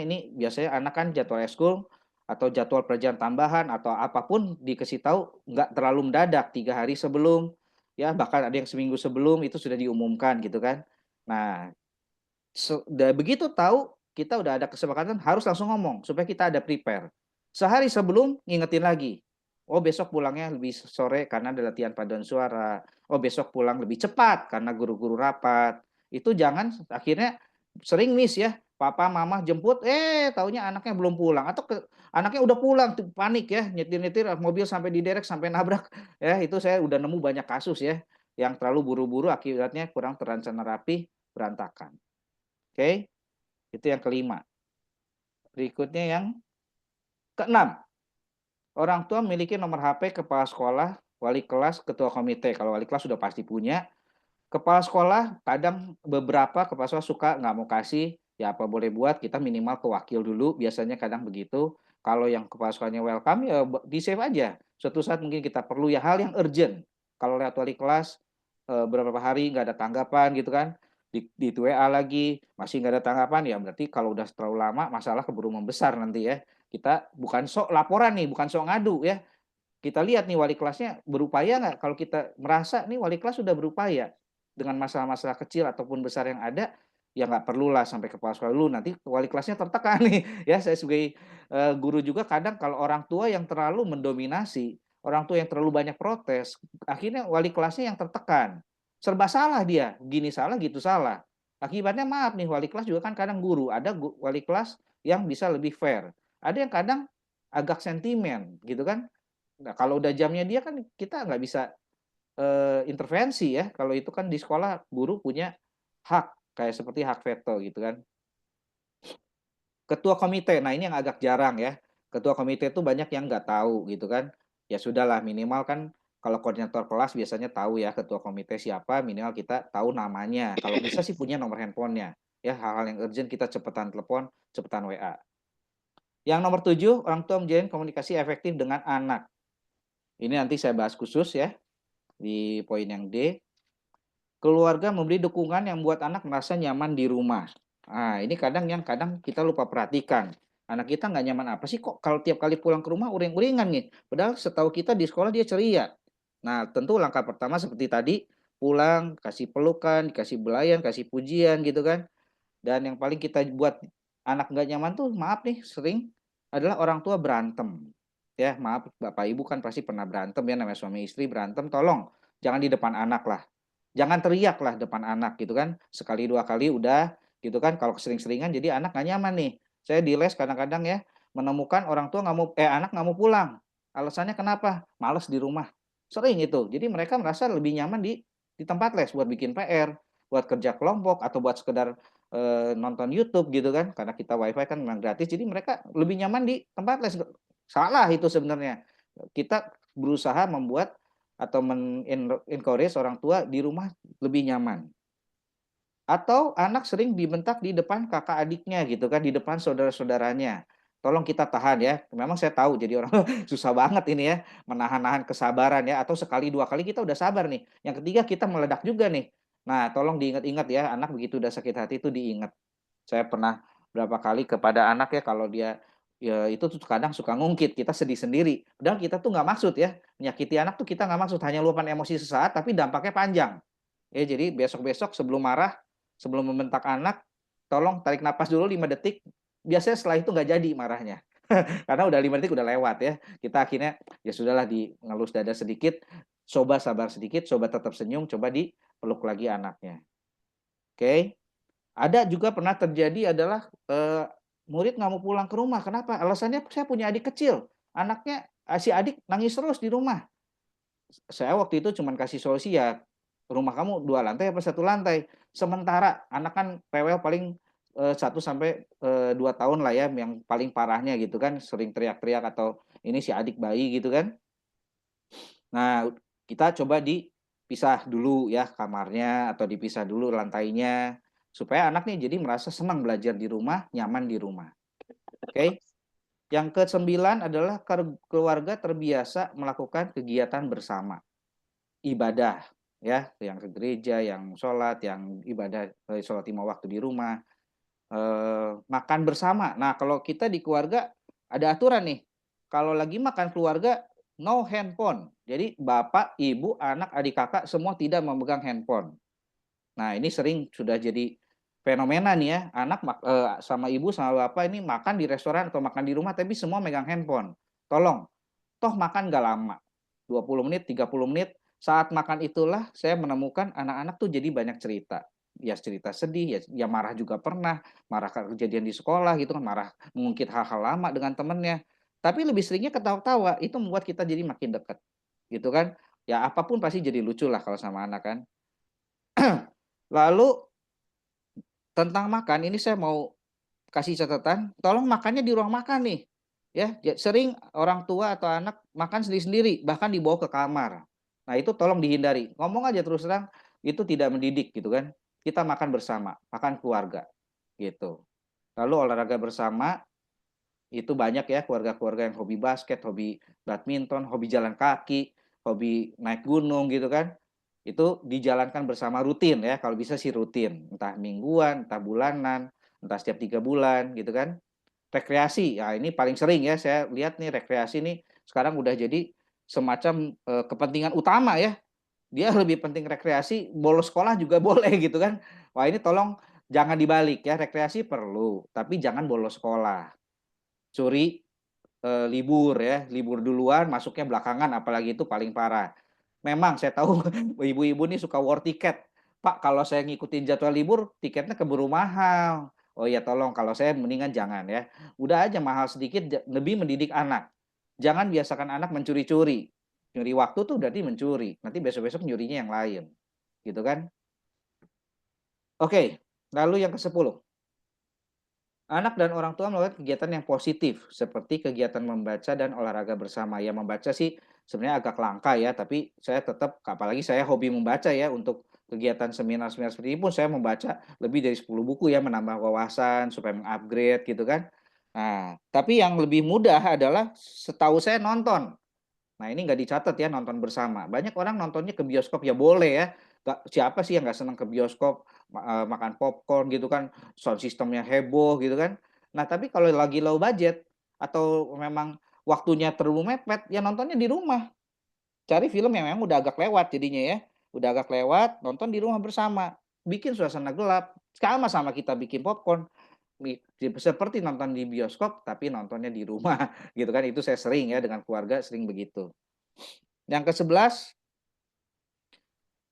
anak kan jadwal ekskul atau jadwal pelajaran tambahan atau apapun dikasih tahu nggak terlalu mendadak 3 hari sebelum, ya bahkan ada yang seminggu sebelum itu sudah diumumkan gitu kan. Nah, begitu tahu, kita udah ada kesepakatan harus langsung ngomong, supaya kita ada prepare. Sehari sebelum ngingetin lagi, "Oh besok pulangnya lebih sore karena ada latihan paduan suara. Oh besok pulang lebih cepat karena guru-guru rapat." Itu jangan akhirnya sering miss ya, papa mama jemput, taunya anaknya belum pulang atau anaknya udah pulang tuh panik ya, nyetir-nyetir mobil sampai diderek, sampai nabrak, ya itu saya udah nemu banyak kasus ya, yang terlalu buru-buru akibatnya kurang terencana rapi, berantakan. Oke, itu yang kelima. Berikutnya yang Keenam, orang tua memiliki nomor HP kepala sekolah, wali kelas, ketua komite. Kalau wali kelas sudah pasti punya. Kepala sekolah kadang beberapa kepala sekolah suka nggak mau kasih, ya apa boleh buat, kita minimal ke wakil dulu, biasanya kadang begitu. Kalau yang kepala sekolahnya welcome ya di-save aja. Suatu saat mungkin kita perlu ya hal yang urgent. Kalau lewat wali kelas beberapa hari nggak ada tanggapan gitu kan, di WA lagi masih nggak ada tanggapan, ya berarti kalau udah terlalu lama masalah keburu membesar nanti ya. Kita bukan sok laporan nih, bukan sok ngadu ya. Kita lihat nih wali kelasnya berupaya nggak. Kalau kita merasa nih wali kelas sudah berupaya dengan masalah-masalah kecil ataupun besar yang ada, ya nggak perlulah sampai kepala sekolah dulu, nanti wali kelasnya tertekan nih. Ya saya sebagai guru juga kadang kalau orang tua yang terlalu mendominasi, orang tua yang terlalu banyak protes, akhirnya wali kelasnya yang tertekan. Serba salah dia, gini salah, gitu salah. Akibatnya maaf nih, wali kelas juga kan kadang guru, ada wali kelas yang bisa lebih fair. Ada yang kadang agak sentimen gitu kan. Nah, kalau udah jamnya dia kan kita nggak bisa intervensi ya. Kalau itu kan di sekolah guru punya hak, kayak seperti hak veto gitu kan. Ketua komite, nah ini yang agak jarang ya. Ketua komite itu banyak yang nggak tahu gitu kan. Ya sudahlah, minimal kan kalau koordinator kelas biasanya tahu ya ketua komite siapa, minimal kita tahu namanya. Kalau bisa sih punya nomor handphonenya. Ya hal-hal yang urgent kita cepetan telepon, cepetan WA. Yang nomor 7, orang tua menjalin komunikasi efektif dengan anak. Ini nanti saya bahas khusus ya di poin yang D. Keluarga memberi dukungan yang membuat anak merasa nyaman di rumah. Nah, ini kadang kita lupa perhatikan. Anak kita nggak nyaman apa sih kok kalau tiap kali pulang ke rumah uring-uringan nih. Padahal setahu kita di sekolah dia ceria. Nah, tentu langkah pertama seperti tadi, pulang, kasih pelukan, dikasih belayan, kasih pujian gitu kan. Dan yang paling kita buat anak nggak nyaman tuh, maaf nih, sering adalah orang tua berantem. Ya, maaf Bapak Ibu kan pasti pernah berantem ya, namanya suami istri berantem, tolong jangan di depan anak lah. Jangan teriak lah depan anak gitu kan. Sekali dua kali udah gitu kan. Kalau sering-seringan jadi anak nggak nyaman nih. Saya di les kadang-kadang ya menemukan orang tua anak nggak mau pulang. Alasannya kenapa? Males di rumah. Sering itu. Jadi mereka merasa lebih nyaman di tempat les buat bikin PR, buat kerja kelompok atau buat sekedar nonton YouTube gitu kan. Karena kita WiFi kan memang gratis. Jadi mereka lebih nyaman di tempat les. Salah itu sebenarnya. Kita berusaha membuat atau encourage orang tua di rumah lebih nyaman. Atau anak sering dibentak di depan kakak adiknya gitu kan, di depan saudara-saudaranya. Tolong kita tahan ya. Memang saya tahu jadi orang susah banget ini ya, menahan-nahan kesabaran ya, atau sekali dua kali kita udah sabar nih. Yang ketiga kita meledak juga nih. Nah, tolong diingat-ingat ya, anak begitu udah sakit hati itu diingat. Saya pernah berapa kali kepada anak ya, kalau dia ya itu tuh kadang suka ngungkit, kita sedih sendiri. Padahal kita tuh nggak maksud ya, menyakiti anak tuh kita nggak maksud, hanya luapan emosi sesaat tapi dampaknya panjang. Ya, jadi besok-besok sebelum marah, sebelum membentak anak, tolong tarik napas dulu 5 detik. Biasanya setelah itu nggak jadi marahnya. Karena udah 5 detik udah lewat ya. Kita akhirnya ya sudahlah, di ngelus dada sedikit, coba sabar sedikit, coba tetap senyum, coba dipeluk lagi anaknya. Oke. Ada juga pernah terjadi adalah murid nggak mau pulang ke rumah. Kenapa? Alasannya saya punya adik kecil. Anaknya si adik nangis terus di rumah. Saya waktu itu cuma kasih solusi ya, rumah kamu 2 lantai apa 1 lantai. Sementara anak kan rewel paling 1 sampai 2 tahun lah ya, yang paling parahnya gitu kan, sering teriak-teriak atau ini si adik bayi gitu kan. Nah, kita coba dipisah dulu ya kamarnya atau dipisah dulu lantainya, supaya anak nih jadi merasa senang belajar di rumah, nyaman di rumah. Oke. Yang ke-9 adalah keluarga terbiasa melakukan kegiatan bersama. Ibadah ya, yang ke gereja, yang sholat, yang ibadah sholat 5 waktu di rumah, makan bersama. Nah, kalau kita di keluarga ada aturan nih, kalau lagi makan keluarga no handphone. Jadi bapak, ibu, anak, adik, kakak semua tidak memegang handphone. Nah, ini sering sudah jadi fenomena nih ya, anak sama ibu sama bapak ini makan di restoran atau makan di rumah tapi semua megang handphone. Tolong, toh makan nggak lama, 20 menit, 30 menit. Saat makan itulah saya menemukan anak-anak tuh jadi banyak cerita. Ya cerita sedih, ya marah juga pernah, marah kejadian di sekolah gitu kan, marah mengungkit hal-hal lama dengan temennya. Tapi lebih seringnya ketawa-tawa, itu membuat kita jadi makin dekat. Gitu kan. Ya apapun pasti jadi lucu lah kalau sama anak kan. Lalu tentang makan, ini saya mau kasih catatan, tolong makannya di ruang makan nih. Ya, sering orang tua atau anak makan sendiri-sendiri, bahkan dibawa ke kamar. Nah, itu tolong dihindari. Ngomong aja terus terang, itu tidak mendidik gitu kan. Kita makan bersama, makan keluarga gitu. Lalu olahraga bersama, itu banyak ya keluarga-keluarga yang hobi basket, hobi badminton, hobi jalan kaki, hobi naik gunung gitu kan. Itu dijalankan bersama rutin ya, kalau bisa sih rutin, entah mingguan, entah bulanan, entah setiap 3 bulan gitu kan. Rekreasi, ya ini paling sering ya saya lihat nih rekreasi nih sekarang udah jadi semacam kepentingan utama ya. Dia lebih penting rekreasi, bolos sekolah juga boleh gitu kan. Wah ini tolong jangan dibalik ya, rekreasi perlu, tapi jangan bolos sekolah. Curi libur ya, libur duluan masuknya belakangan apalagi itu paling parah. Memang saya tahu ibu-ibu nih suka war tiket. Pak, kalau saya ngikutin jadwal libur, tiketnya keburu mahal. Oh ya tolong kalau saya mendingan jangan ya. Udah aja mahal sedikit lebih mendidik anak. Jangan biasakan anak mencuri-curi. Nyuri waktu tuh berarti mencuri. Nanti besok-besok nyurinya yang lain. Gitu kan? Oke, lalu yang ke-10. Anak dan orang tua melakukan kegiatan yang positif, seperti kegiatan membaca dan olahraga bersama. Ya membaca sih sebenarnya agak langka ya, tapi saya tetap, apalagi saya hobi membaca ya, untuk kegiatan seminar-seminar seperti ini pun saya membaca lebih dari 10 buku ya, menambah wawasan, supaya mengupgrade gitu kan. Nah, tapi yang lebih mudah adalah setahu saya nonton. Nah, ini nggak dicatat ya nonton bersama. Banyak orang nontonnya ke bioskop, ya boleh ya. Siapa sih yang nggak senang ke bioskop, makan popcorn gitu kan, sound system-nya heboh gitu kan. Nah, tapi kalau lagi low budget atau memang waktunya terlalu mepet, ya nontonnya di rumah. Cari film yang memang udah agak lewat jadinya ya. Udah agak lewat, nonton di rumah bersama. Bikin suasana gelap. Sama-sama kita bikin popcorn. Seperti nonton di bioskop, tapi nontonnya di rumah gitu kan. Itu saya sering ya dengan keluarga sering begitu. Yang ke-11,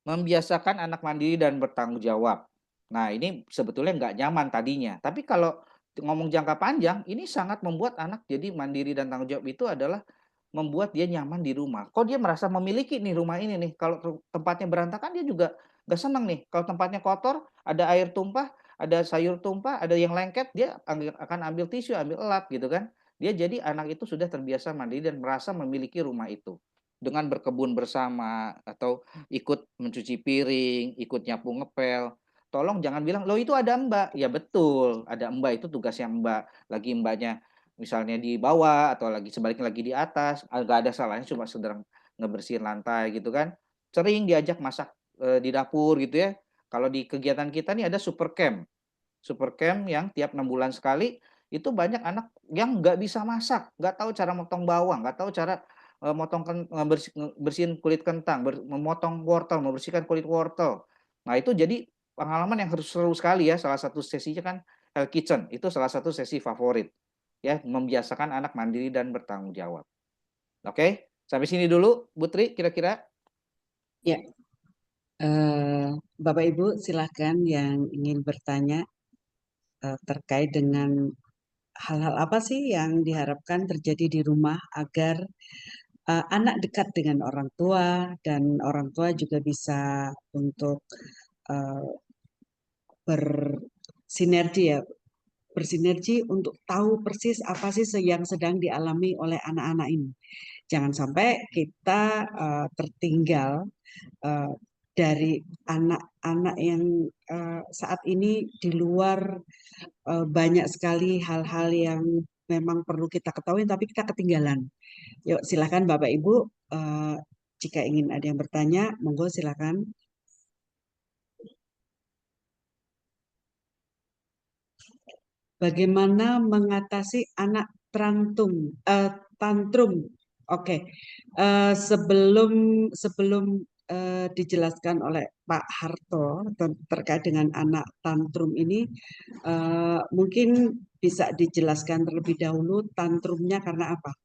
membiasakan anak mandiri dan bertanggung jawab. Nah, ini sebetulnya nggak nyaman tadinya, tapi kalau ngomong jangka panjang, ini sangat membuat anak jadi mandiri dan tanggung jawab itu adalah membuat dia nyaman di rumah. Kok dia merasa memiliki nih rumah ini nih, kalau tempatnya berantakan dia juga nggak senang nih. Kalau tempatnya kotor, ada air tumpah, ada sayur tumpah, ada yang lengket, dia akan ambil tisu, ambil elap gitu kan. Dia jadi anak itu sudah terbiasa mandiri dan merasa memiliki rumah itu. Dengan berkebun bersama atau ikut mencuci piring, ikut nyapu ngepel. Tolong jangan bilang, "Loh itu ada Mbak." Ya betul, ada Mbak itu tugasnya Mbak. Lagi Mbaknya misalnya di bawah atau lagi sebaliknya lagi di atas, nggak ada salahnya cuma sedang ngebersihin lantai gitu kan. Sering diajak masak, di dapur gitu ya. Kalau di kegiatan kita nih ada super camp. Super camp yang tiap 6 bulan sekali, itu banyak anak yang nggak bisa masak, nggak tahu cara motong bawang, nggak tahu cara, motong bersihin kulit kentang, memotong wortel, membersihkan kulit wortel. Nah, itu jadi pengalaman yang harus seru sekali ya, salah satu sesinya kan Hell Kitchen, itu salah satu sesi favorit, ya, membiasakan anak mandiri dan bertanggung jawab. Oke, sampai sini dulu, Putri, kira-kira? Ya, Bapak Ibu silakan yang ingin bertanya terkait dengan hal-hal apa sih yang diharapkan terjadi di rumah agar anak dekat dengan orang tua dan orang tua juga bisa untuk uh, bersinergi ya, bersinergi untuk tahu persis apa sih yang sedang dialami oleh anak-anak ini. Jangan sampai kita tertinggal uh, dari anak-anak yang saat ini di luar banyak sekali hal-hal yang memang perlu kita ketahui, tapi kita ketinggalan. Yuk, silakan Bapak Ibu, jika ingin ada yang bertanya, monggo silakan. Bagaimana mengatasi anak tantrum? Oke, sebelum sebelum dijelaskan oleh Pak Harto terkait dengan anak tantrum ini, mungkin bisa dijelaskan terlebih dahulu tantrumnya karena apa?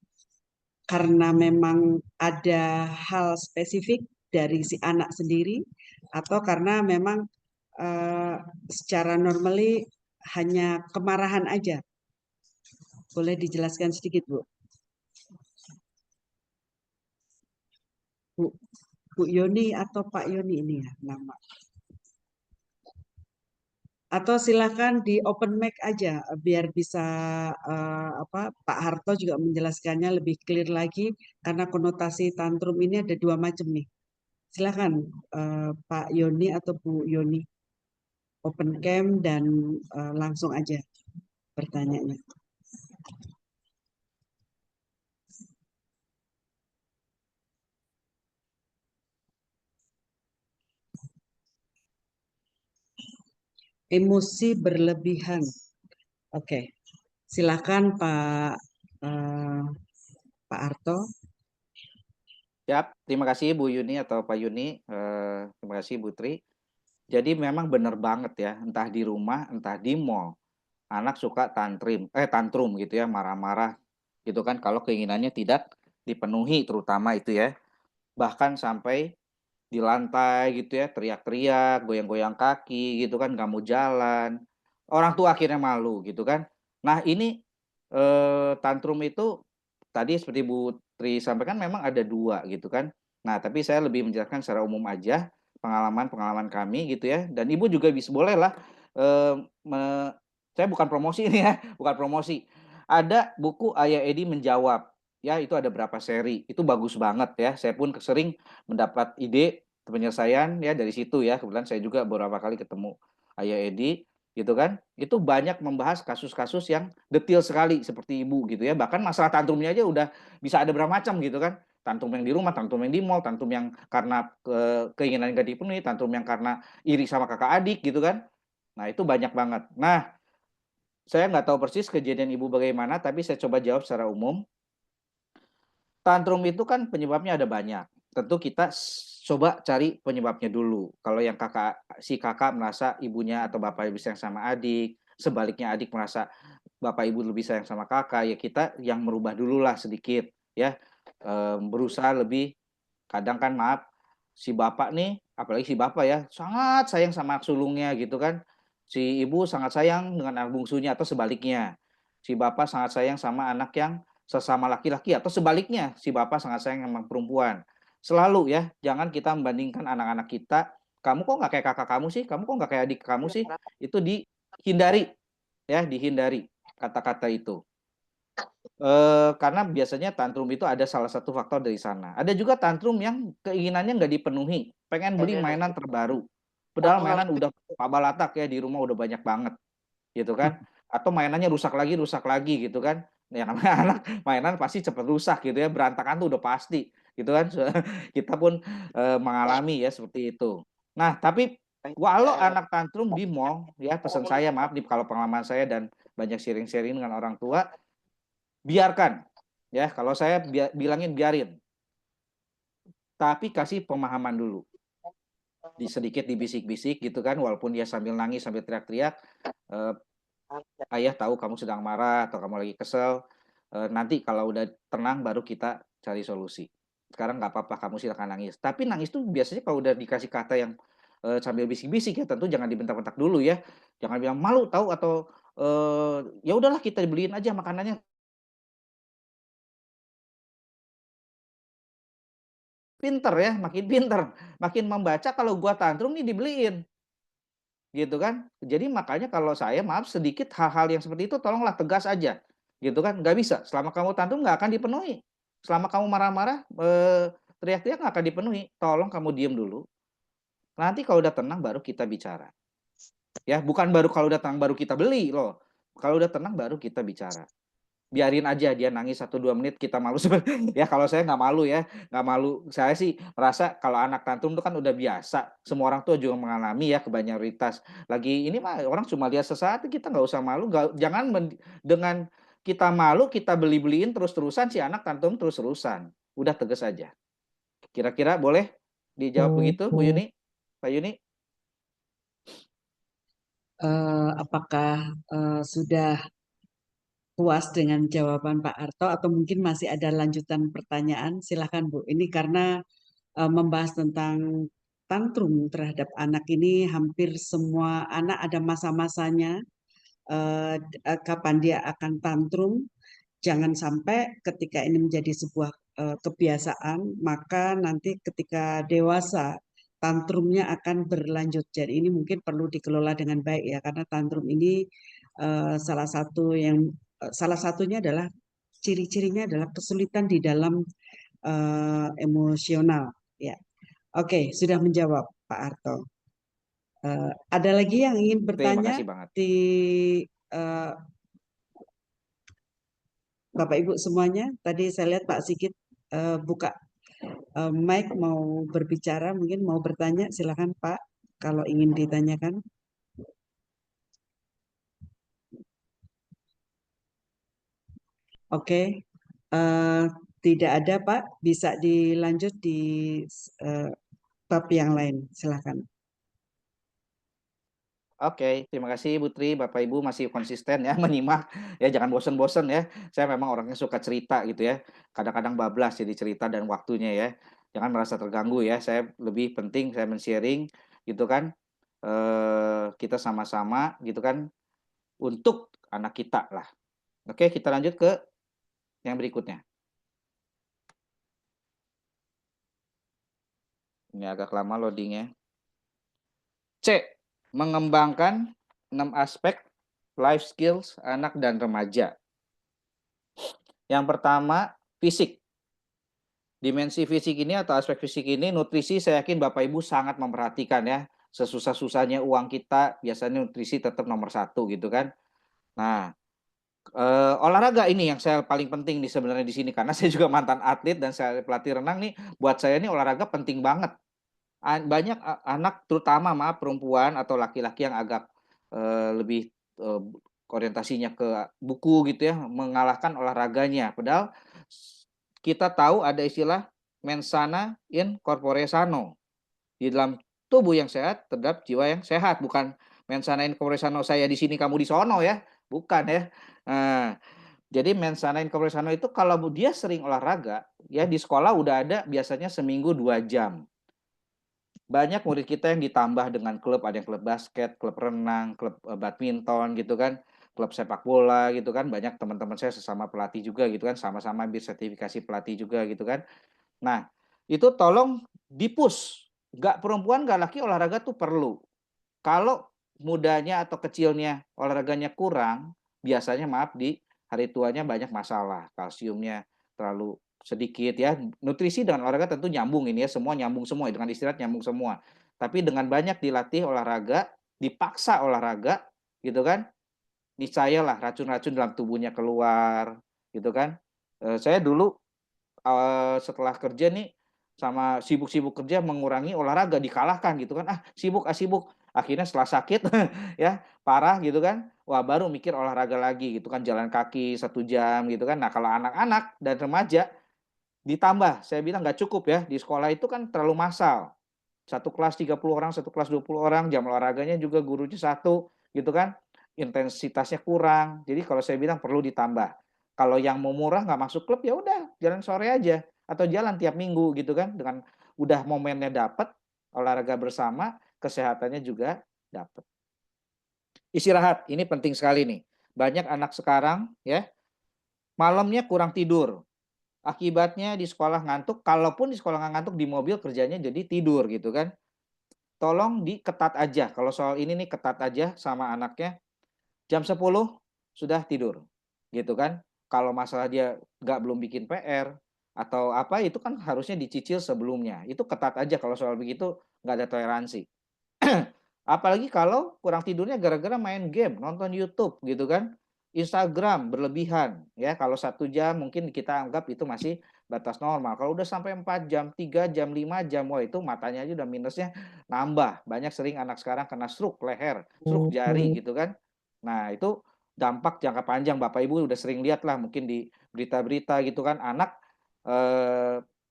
Karena memang ada hal spesifik dari si anak sendiri, atau karena memang eh, secara normally hanya kemarahan aja. Boleh dijelaskan sedikit, Bu? Bu, Bu Yoni atau Pak Yoni ini ya nama. Atau silakan di open mic aja biar bisa Pak Harto juga menjelaskannya lebih clear lagi karena konotasi tantrum ini ada dua macam nih. Silakan Pak Yoni atau Bu Yoni open cam dan langsung aja pertanyaannya. Emosi berlebihan. Oke, silakan Pak Harto. Siap, terima kasih Bu Yuni atau Pak Yuni, terima kasih Bu Tri. Jadi memang benar banget ya, entah di rumah, entah di mall, anak suka tantrum gitu ya, marah-marah gitu kan kalau keinginannya tidak dipenuhi terutama itu ya. Bahkan sampai di lantai gitu ya, teriak-teriak, goyang-goyang kaki gitu kan, nggak mau jalan. Orang tua akhirnya malu gitu kan. Nah ini tantrum itu tadi seperti Bu Tri sampaikan memang ada 2 gitu kan. Nah tapi saya lebih menjelaskan secara umum aja, pengalaman-pengalaman kami gitu ya, dan Ibu juga bolehlah, eee, me saya bukan promosi ini ya, bukan promosi. Ada buku Ayah Edi Menjawab, ya itu ada berapa seri, itu bagus banget ya, saya pun sering mendapat ide penyelesaian ya dari situ ya, kebetulan saya juga beberapa kali ketemu Ayah Edi, gitu kan. Itu banyak membahas kasus-kasus yang detail sekali seperti Ibu gitu ya, bahkan masalah tantrumnya aja udah bisa ada berapa macam gitu kan. Tantrum yang di rumah, tantrum yang di mall, tantrum yang karena keinginan nggak dipenuhi, tantrum yang karena iri sama kakak adik gitu kan. Nah itu banyak banget. Nah, saya nggak tahu persis kejadian Ibu bagaimana, tapi saya coba jawab secara umum. Tantrum itu kan penyebabnya ada banyak. Tentu kita coba cari penyebabnya dulu. Kalau yang si kakak merasa ibunya atau bapak lebih sayang sama adik, sebaliknya adik merasa bapak ibu lebih sayang sama kakak, ya kita yang merubah dulu lah sedikit ya. Berusaha lebih, kadang kan maaf, si bapak nih, apalagi si bapak ya, sangat sayang sama anak sulungnya gitu kan. Si ibu sangat sayang dengan anak bungsunya atau sebaliknya. Si bapak sangat sayang sama anak yang sesama laki-laki atau sebaliknya, si bapak sangat sayang sama perempuan. Selalu ya, jangan kita membandingkan anak-anak kita, "Kamu kok nggak kayak kakak kamu sih? Kamu kok nggak kayak adik kamu sih?" Itu dihindari, ya dihindari kata-kata itu. Karena biasanya tantrum itu ada salah satu faktor dari sana. Ada juga tantrum yang keinginannya nggak dipenuhi, pengen beli mainan terbaru. Padahal mainan udah pabalatak ya, di rumah udah banyak banget, gitu kan. Atau mainannya rusak lagi gitu kan. Ya namanya anak mainan pasti cepet rusak gitu ya, berantakan tuh udah pasti, gitu kan. Kita pun, mengalami ya seperti itu. Nah, tapi walau anak tantrum di mall ya, pesan saya maaf nih kalau pengalaman saya dan banyak sharing-sharing dengan orang tua, biarkan, ya kalau saya bilangin biarin, tapi kasih pemahaman dulu. Sedikit dibisik-bisik gitu kan, walaupun dia sambil nangis, sambil teriak-teriak, eee, "Ayah tahu kamu sedang marah atau kamu lagi kesel, nanti kalau udah tenang baru kita cari solusi. Sekarang nggak apa-apa kamu silakan nangis." Tapi nangis tuh biasanya kalau udah dikasih kata yang, sambil bisik-bisik ya, tentu jangan dibentak-bentak dulu ya. Jangan bilang, "Malu tahu," atau, "Ya udahlah kita beliin aja makanannya." Pinter ya, makin pinter, makin membaca kalau gua tantrum nih dibeliin, gitu kan. Jadi makanya kalau saya maaf sedikit hal-hal yang seperti itu tolonglah tegas aja, gitu kan. Nggak bisa, selama kamu tantrum nggak akan dipenuhi. Selama kamu marah-marah, teriak-teriak nggak akan dipenuhi. Tolong kamu diem dulu, nanti kalau udah tenang baru kita bicara. Ya, bukan baru kalau udah tenang baru kita beli loh. Kalau udah tenang baru kita bicara. Biarin aja dia nangis 1, 2 menit, kita malu ya kalau saya nggak malu ya, nggak malu. Saya sih merasa kalau anak tantrum itu kan udah biasa, semua orang tua juga mengalami ya kebanyakan mayoritas. Lagi ini mah orang cuma lihat sesaat, kita nggak usah malu, jangan dengan kita malu, kita beli-beliin terus-terusan si anak tantrum terus-terusan. Udah tegas aja. Kira-kira boleh dijawab begitu Bu Yuni? Pak Yuni? Apakah sudah puas dengan jawaban Pak Harto atau mungkin masih ada lanjutan pertanyaan? Silakan Bu. Ini karena membahas tentang tantrum terhadap anak ini hampir semua anak ada masa-masanya kapan dia akan tantrum. Jangan sampai ketika ini menjadi sebuah kebiasaan, maka nanti ketika dewasa tantrumnya akan berlanjut. Jadi ini mungkin perlu dikelola dengan baik ya, karena tantrum ini salah satunya adalah ciri-cirinya adalah kesulitan di dalam emosional. Ya, oke, sudah menjawab Pak Arto. Ada lagi yang ingin Terima bertanya kasih banget. di eh, Bapak Ibu semuanya? Tadi saya lihat Pak Sigit buka mic mau berbicara, mungkin mau bertanya, silakan Pak, kalau ingin ditanyakan. Oke, eh, tidak ada Pak, bisa dilanjut di eh, bab yang lain, silakan. Oke, terima kasih Bu Tri, Bapak Ibu masih konsisten ya menyimak ya, jangan bosen-bosen ya. Saya memang orangnya suka cerita gitu ya. Kadang-kadang bablas jadi cerita dan waktunya ya. Jangan merasa terganggu ya. Saya lebih penting saya men-sharing gitu kan. Kita sama-sama gitu kan untuk anak kita lah. Oke, kita lanjut ke yang berikutnya. Ini agak lama loadingnya. C. Mengembangkan 6 aspek life skills anak dan remaja. Yang pertama, fisik. Dimensi fisik ini atau aspek fisik ini, nutrisi saya yakin Bapak Ibu sangat memperhatikan ya. Sesusah-susahnya uang kita, biasanya nutrisi tetap nomor 1 gitu kan. Nah, olahraga ini yang saya paling penting nih sebenarnya di sini, karena saya juga mantan atlet dan saya pelatih renang nih, buat saya ini olahraga penting banget. Banyak anak terutama perempuan atau laki-laki yang agak lebih orientasinya ke buku gitu ya, mengalahkan olahraganya. Padahal kita tahu ada istilah mens sana in corpore sano. Di dalam tubuh yang sehat terdapat jiwa yang sehat, bukan mens sana in corpore sano saya di sini kamu di sono ya, bukan ya. Nah, jadi mens sana in corpore sano itu kalau dia sering olahraga, ya di sekolah udah ada biasanya seminggu 2 jam. Banyak murid kita yang ditambah dengan klub, ada yang klub basket, klub renang, klub badminton gitu kan, klub sepak bola gitu kan. Banyak teman-teman saya sesama pelatih juga gitu kan, sama-sama ambil sertifikasi pelatih juga gitu kan. Nah, itu tolong di-push. Nggak perempuan, nggak laki, olahraga tuh perlu. Kalau mudanya atau kecilnya olahraganya kurang, biasanya di hari tuanya banyak masalah. Kalsiumnya terlalu sedikit ya. Nutrisi dengan olahraga tentu nyambung ini ya, semua nyambung semua, dengan istirahat nyambung semua. Tapi dengan banyak dilatih olahraga, dipaksa olahraga gitu kan, niscayalah racun-racun dalam tubuhnya keluar gitu kan. Saya dulu setelah kerja nih, sama sibuk-sibuk kerja mengurangi olahraga, dikalahkan gitu kan, sibuk sibuk. Akhirnya setelah sakit ya, parah gitu kan, wah baru mikir olahraga lagi gitu kan, jalan kaki 1 jam gitu kan. Nah, kalau anak-anak dan remaja ditambah, saya bilang nggak cukup ya, di sekolah itu kan terlalu massal. Satu kelas 30 orang, satu kelas 20 orang, jam olahraganya juga gurunya 1 gitu kan, intensitasnya kurang. Jadi kalau saya bilang perlu ditambah. Kalau yang mau murah nggak masuk klub, ya udah jalan sore aja atau jalan tiap minggu gitu kan, dengan udah momennya dapat, olahraga bersama, kesehatannya juga dapat. Istirahat, ini penting sekali nih. Banyak anak sekarang ya, malamnya kurang tidur. Akibatnya di sekolah ngantuk, kalaupun di sekolah nggak ngantuk, di mobil kerjanya jadi tidur gitu kan. Tolong diketat aja, kalau soal ini nih ketat aja sama anaknya, jam 10 sudah tidur, gitu kan. Kalau masalah dia belum bikin PR, atau apa, itu kan harusnya dicicil sebelumnya. Itu ketat aja kalau soal begitu, nggak ada toleransi. Apalagi kalau kurang tidurnya gara-gara main game, nonton YouTube gitu kan, Instagram berlebihan ya. Kalau 1 jam mungkin kita anggap itu masih batas normal. Kalau udah sampai 4 jam, 3 jam, 5 jam, wah itu matanya aja udah minusnya nambah. Banyak sering anak sekarang kena stroke leher, stroke jari gitu kan. Nah, itu dampak jangka panjang. Bapak Ibu udah sering lihat lah mungkin di berita-berita gitu kan, anak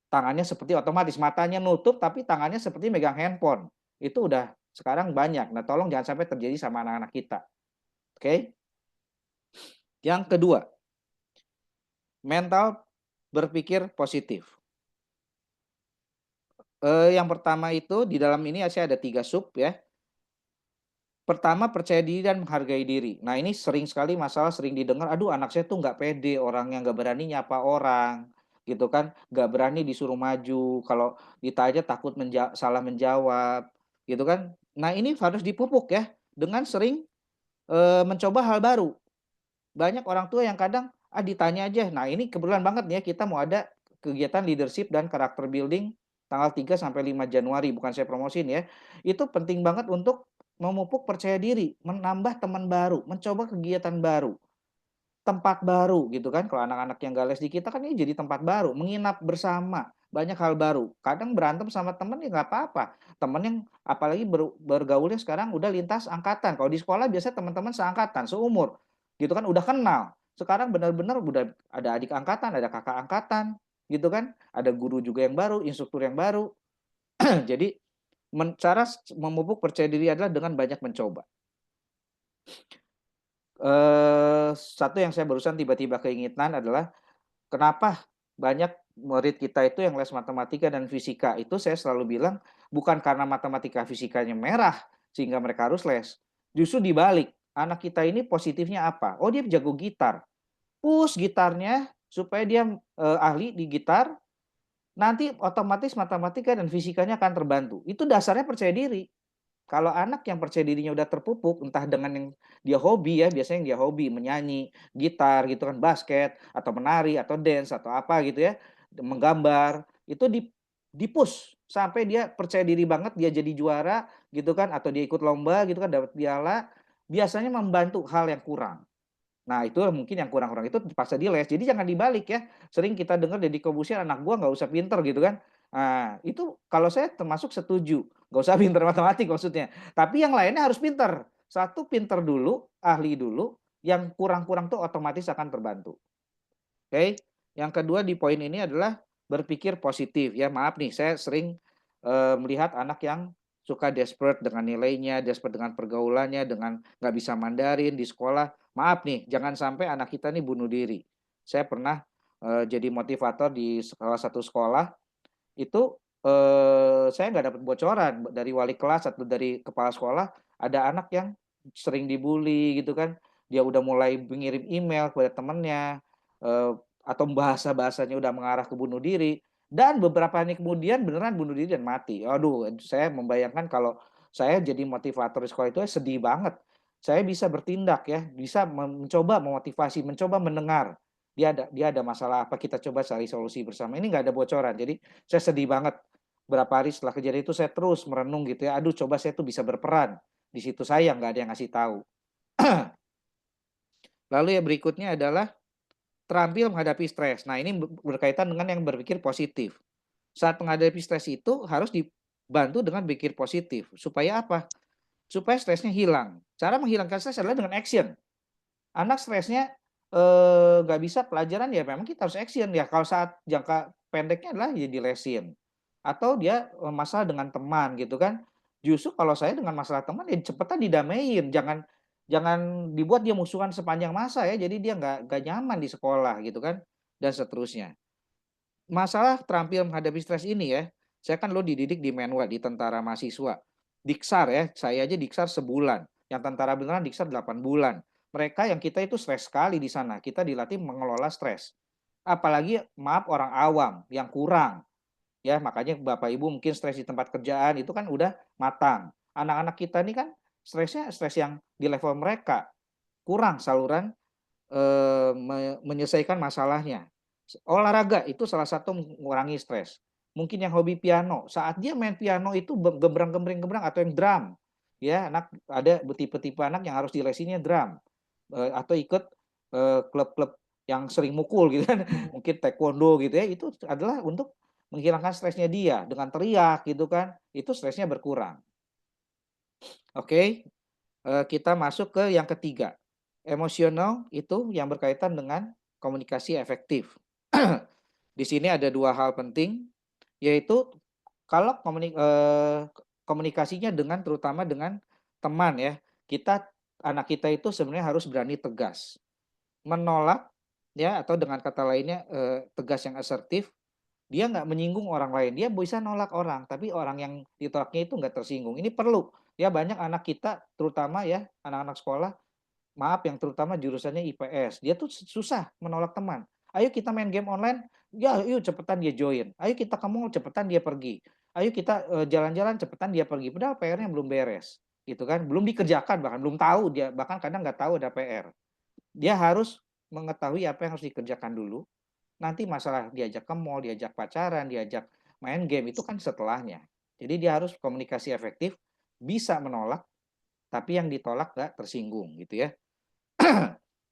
tangannya seperti otomatis, matanya nutup tapi tangannya seperti megang handphone. Itu udah sekarang banyak. Nah, tolong jangan sampai terjadi sama anak-anak kita. Oke? Yang kedua, mental berpikir positif. Yang pertama itu di dalam ini saya ada 3 sub ya. Pertama, percaya diri dan menghargai diri. Nah, ini sering sekali masalah, sering didengar, aduh anak saya tuh nggak pede, orangnya nggak berani nyapa orang, gitu kan, nggak berani disuruh maju, kalau ditanya takut salah menjawab, gitu kan. Nah, ini harus dipupuk ya, dengan sering, mencoba hal baru. Banyak orang tua yang kadang, ditanya aja. Nah, ini kebetulan banget nih ya, kita mau ada kegiatan leadership dan karakter building tanggal 3 sampai 5 Januari, bukan saya promosiin ya. Itu penting banget untuk memupuk percaya diri, menambah teman baru, mencoba kegiatan baru, tempat baru gitu kan. Kalau anak-anak yang nggak les di kita kan ini jadi tempat baru, menginap bersama, banyak hal baru. Kadang berantem sama temen ya nggak apa-apa. Temen yang apalagi bergaulnya sekarang udah lintas angkatan. Kalau di sekolah biasanya teman-teman seangkatan, seumur, gitu kan, udah kenal. Sekarang benar-benar udah ada adik angkatan, ada kakak angkatan, gitu kan. Ada guru juga yang baru, instruktur yang baru. Jadi cara memupuk percaya diri adalah dengan banyak mencoba. Satu yang saya barusan tiba-tiba keingetan adalah kenapa banyak murid kita itu yang les matematika dan fisika itu saya selalu bilang bukan karena matematika fisikanya merah sehingga mereka harus les. Justru dibalik, anak kita ini positifnya apa? Oh, dia jago gitar. Push gitarnya supaya dia ahli di gitar, nanti otomatis matematika dan fisikanya akan terbantu. Itu dasarnya percaya diri. Kalau anak yang percaya dirinya udah terpupuk, entah dengan yang dia hobi ya, biasanya yang dia hobi menyanyi, gitar gitu kan, basket, atau menari, atau dance, atau apa gitu ya, menggambar, itu di-push sampai dia percaya diri banget, dia jadi juara gitu kan, atau dia ikut lomba gitu kan, dapat piala, biasanya membantu hal yang kurang. Nah, itu mungkin yang kurang-kurang itu dipaksa di les. Jadi jangan dibalik ya. Sering kita dengar Deddy Corbuzier, "Anak gua nggak usah pinter," gitu kan. Nah, itu kalau saya termasuk setuju. Nggak usah pinter matematik maksudnya. Tapi yang lainnya harus pinter. Satu pinter dulu, ahli dulu, yang kurang-kurang tuh otomatis akan terbantu. Oke. Yang kedua di poin ini adalah berpikir positif ya. Maaf nih, saya sering melihat anak yang suka desperate dengan nilainya, desperate dengan pergaulannya, dengan nggak bisa Mandarin di sekolah. Maaf nih, jangan sampai anak kita nih bunuh diri. Saya pernah jadi motivator di salah satu sekolah itu, saya nggak dapat bocoran dari wali kelas atau dari kepala sekolah, ada anak yang sering dibully gitu kan, dia udah mulai mengirim email kepada temennya, atau bahasa-bahasanya udah mengarah ke bunuh diri, dan beberapa hari kemudian beneran bunuh diri dan mati. Aduh, saya membayangkan kalau saya jadi motivator di sekolah itu sedih banget. Saya bisa bertindak ya, bisa mencoba memotivasi, mencoba mendengar, dia ada masalah apa, kita coba cari solusi bersama. Ini nggak ada bocoran, jadi saya sedih banget. Berapa hari setelah kejadian itu saya terus merenung gitu ya, aduh coba saya tuh bisa berperan. Di situ saya nggak ada yang ngasih tahu. Lalu yang berikutnya adalah terampil menghadapi stres. Nah, ini berkaitan dengan yang berpikir positif. Saat menghadapi stres itu harus dibantu dengan berpikir positif. Supaya apa? Supaya stresnya hilang. Cara menghilangkan stres adalah dengan action. Anak stresnya, nggak bisa pelajaran ya memang kita harus action ya, kalau saat jangka pendeknya adalah ya dilesin. Atau dia, masalah dengan teman gitu kan. Justru kalau saya dengan masalah teman ya cepetan didamaiin, jangan jangan dibuat dia musuhan sepanjang masa ya, jadi dia nggak nyaman di sekolah gitu kan, dan seterusnya. Masalah terampil menghadapi stres ini ya, saya kan lo dididik di Menwa, di tentara mahasiswa. Diksar ya, saya aja diksar sebulan, yang tentara beneran diksar 8 bulan. Mereka yang kita itu stres sekali di sana, kita dilatih mengelola stres. Apalagi maaf orang awam yang kurang, ya makanya Bapak Ibu mungkin stres di tempat kerjaan itu kan udah matang. Anak-anak kita ini kan stresnya stres yang di level mereka, kurang saluran menyelesaikan masalahnya. Olahraga itu salah satu mengurangi stres. Mungkin yang hobi piano, saat dia main piano itu gembrang-gembreng-gembrang atau yang drum, ya anak ada tipe-tipe anak yang harus dilesinnya drum, atau ikut, klub-klub yang sering mukul gitu kan, mungkin taekwondo gitu ya, itu adalah untuk menghilangkan stresnya dia, dengan teriak gitu kan, itu stresnya berkurang. Oke, kita masuk ke yang ketiga. Emosional itu yang berkaitan dengan komunikasi efektif. Di sini ada 2 hal penting, yaitu kalau komunikasinya dengan terutama dengan teman ya, anak kita itu sebenarnya harus berani tegas. Menolak ya atau dengan kata lainnya, tegas yang asertif, dia nggak menyinggung orang lain, dia bisa nolak orang, tapi orang yang ditolaknya itu nggak tersinggung. Ini perlu, ya banyak anak kita terutama ya, anak-anak sekolah, maaf yang terutama jurusannya IPS, dia tuh susah menolak teman. Ayo kita main game online, ya yuk cepetan dia join. Ayo kita ke mall, cepetan dia pergi. Ayo kita jalan-jalan, cepetan dia pergi. Padahal PR-nya belum beres, gitu kan? Belum dikerjakan, bahkan belum tahu dia, bahkan kadang nggak tahu ada PR. Dia harus mengetahui apa yang harus dikerjakan dulu. Nanti masalah diajak ke mall, diajak pacaran, diajak main game itu kan setelahnya. Jadi dia harus komunikasi efektif, bisa menolak, tapi yang ditolak nggak tersinggung, gitu ya.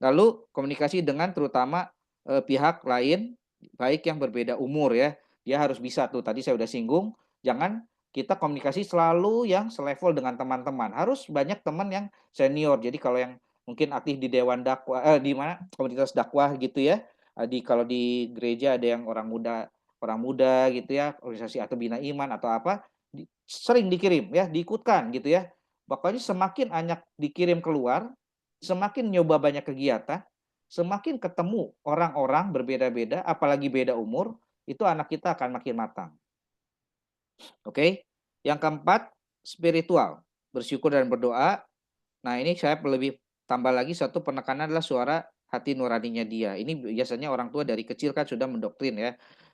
Lalu komunikasi dengan terutama pihak lain, baik yang berbeda umur ya. Dia harus bisa tuh, tadi saya udah singgung, jangan kita komunikasi selalu yang selevel dengan teman-teman. Harus banyak teman yang senior. Jadi kalau yang mungkin aktif di dewan dakwah, di mana komunitas dakwah gitu ya. Kalau di gereja ada yang orang muda gitu ya, organisasi atau bina iman atau apa, sering dikirim ya, diikutkan gitu ya. Pokoknya semakin banyak dikirim keluar, semakin nyoba banyak kegiatan, semakin ketemu orang-orang berbeda-beda, apalagi beda umur, itu anak kita akan makin matang. Oke. Yang keempat, spiritual. Bersyukur dan berdoa. Nah, ini saya lebih tambah lagi satu penekanan adalah suara hati nuraninya dia. Ini biasanya orang tua dari kecil kan sudah mendoktrin ya.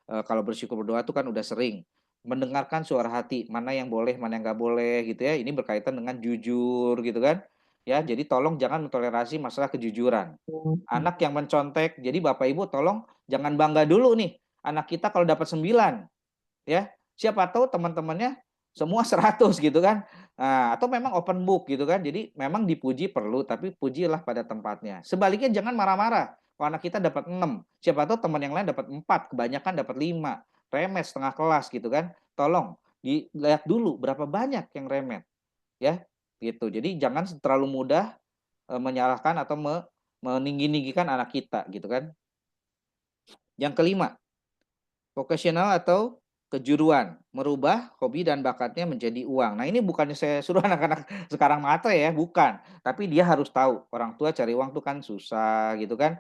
Kalau bersyukur berdoa itu kan udah sering mendengarkan suara hati, mana yang boleh, mana yang nggak boleh gitu ya. Ini berkaitan dengan jujur gitu kan. Ya, jadi tolong jangan mentolerasi masalah kejujuran. Anak yang mencontek, jadi Bapak Ibu tolong jangan bangga dulu nih. Anak kita kalau dapat 9 ya, siapa tahu teman-temannya semua 100 gitu kan. Nah, atau memang open book gitu kan. Jadi memang dipuji perlu, tapi pujilah pada tempatnya. Sebaliknya jangan marah-marah. Kalau anak kita dapat 6, siapa tahu teman yang lain dapat 4, kebanyakan dapat 5. Remet setengah kelas gitu kan. Tolong dilihat dulu berapa banyak yang remet ya. Gitu. Jadi jangan terlalu mudah menyalahkan atau meninggi-ninggikan anak kita gitu kan. Yang kelima, vokasional atau kejuruan, merubah hobi dan bakatnya menjadi uang. Nah, ini bukannya saya suruh anak-anak sekarang matre ya, bukan. Tapi dia harus tahu, orang tua cari uang tuh kan susah gitu kan,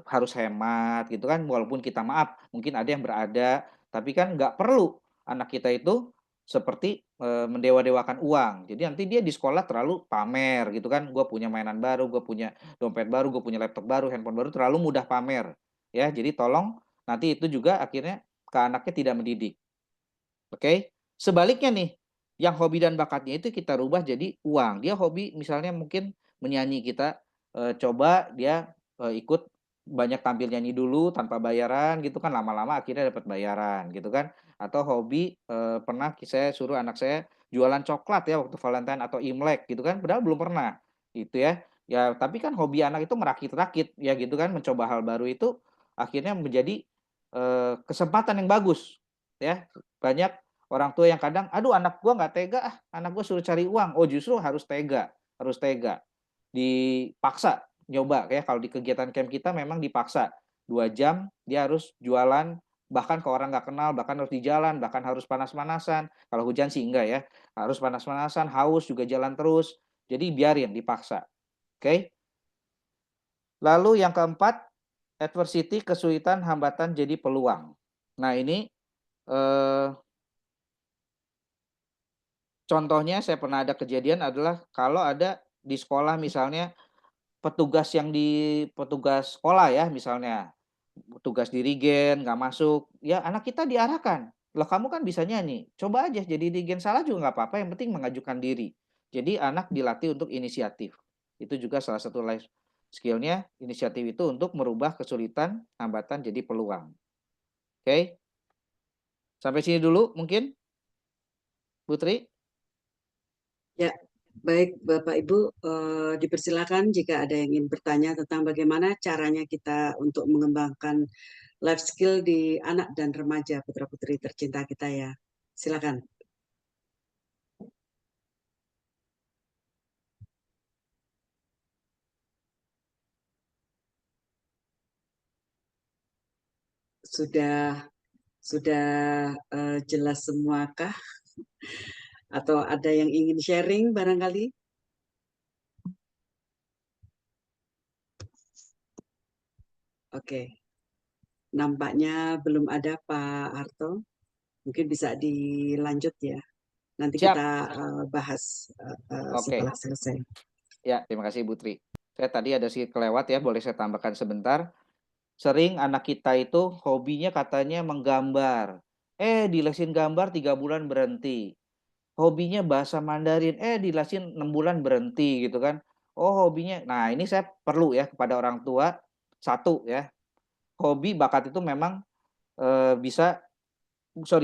harus hemat gitu kan, walaupun kita maaf, mungkin ada yang berada, tapi kan nggak perlu anak kita itu seperti, mendewa-dewakan uang. Jadi nanti dia di sekolah terlalu pamer gitu kan, gue punya mainan baru, gue punya dompet baru, gue punya laptop baru, handphone baru, terlalu mudah pamer. Ya, jadi tolong nanti itu juga akhirnya ke anaknya tidak mendidik. Oke. Sebaliknya nih, yang hobi dan bakatnya itu kita rubah jadi uang. Dia hobi misalnya mungkin menyanyi, kita coba dia ikut banyak tampil nyanyi dulu tanpa bayaran gitu kan, lama-lama akhirnya dapat bayaran gitu kan. Atau hobi pernah saya suruh anak saya jualan coklat ya waktu Valentine atau Imlek gitu kan, padahal belum pernah. Gitu ya. Ya, tapi kan hobi anak itu merakit-rakit ya gitu kan, mencoba hal baru itu akhirnya menjadi kesempatan yang bagus ya. Banyak orang tua yang kadang, "Aduh anak gua nggak tega ah, anak gua suruh cari uang." Oh justru harus tega, harus tega. Dipaksa nyoba ya, kalau di kegiatan camp kita memang dipaksa. 2 jam dia harus jualan, bahkan ke orang nggak kenal, bahkan harus di jalan, bahkan harus panas-panasan. Kalau hujan sih enggak ya, harus panas-panasan, haus juga jalan terus. Jadi biarin, dipaksa. Oke. Lalu yang keempat, adversity, kesulitan, hambatan jadi peluang. Nah ini contohnya saya pernah ada kejadian adalah kalau ada di sekolah misalnya petugas sekolah ya misalnya, petugas dirigen nggak masuk, ya anak kita diarahkan, "Loh kamu kan bisa nyanyi, coba aja jadi dirigen, salah juga nggak apa-apa, yang penting mengajukan diri." Jadi anak dilatih untuk inisiatif. Itu juga salah satu life skill-nya, inisiatif itu untuk merubah kesulitan, hambatan jadi peluang. Oke, sampai sini dulu mungkin, Putri? Ya, baik Bapak Ibu, dipersilakan jika ada yang ingin bertanya tentang bagaimana caranya kita untuk mengembangkan life skill di anak dan remaja putra-putri tercinta kita ya. Silakan. Sudah jelas semuakah? Atau ada yang ingin sharing barangkali? Oke, nampaknya belum ada Pak Harto. Mungkin bisa dilanjut ya. Nanti Siap. kita bahas Oke. setelah selesai. Ya, terima kasih Putri. Saya tadi ada sedikit kelewat ya, boleh saya tambahkan sebentar. sering anak kita itu hobinya katanya menggambar. Dilesin gambar 3 bulan berhenti. Hobinya bahasa Mandarin, dilesin 6 bulan berhenti gitu kan. Oh hobinya, nah ini saya perlu ya kepada orang tua, satu ya, hobi bakat itu memang bisa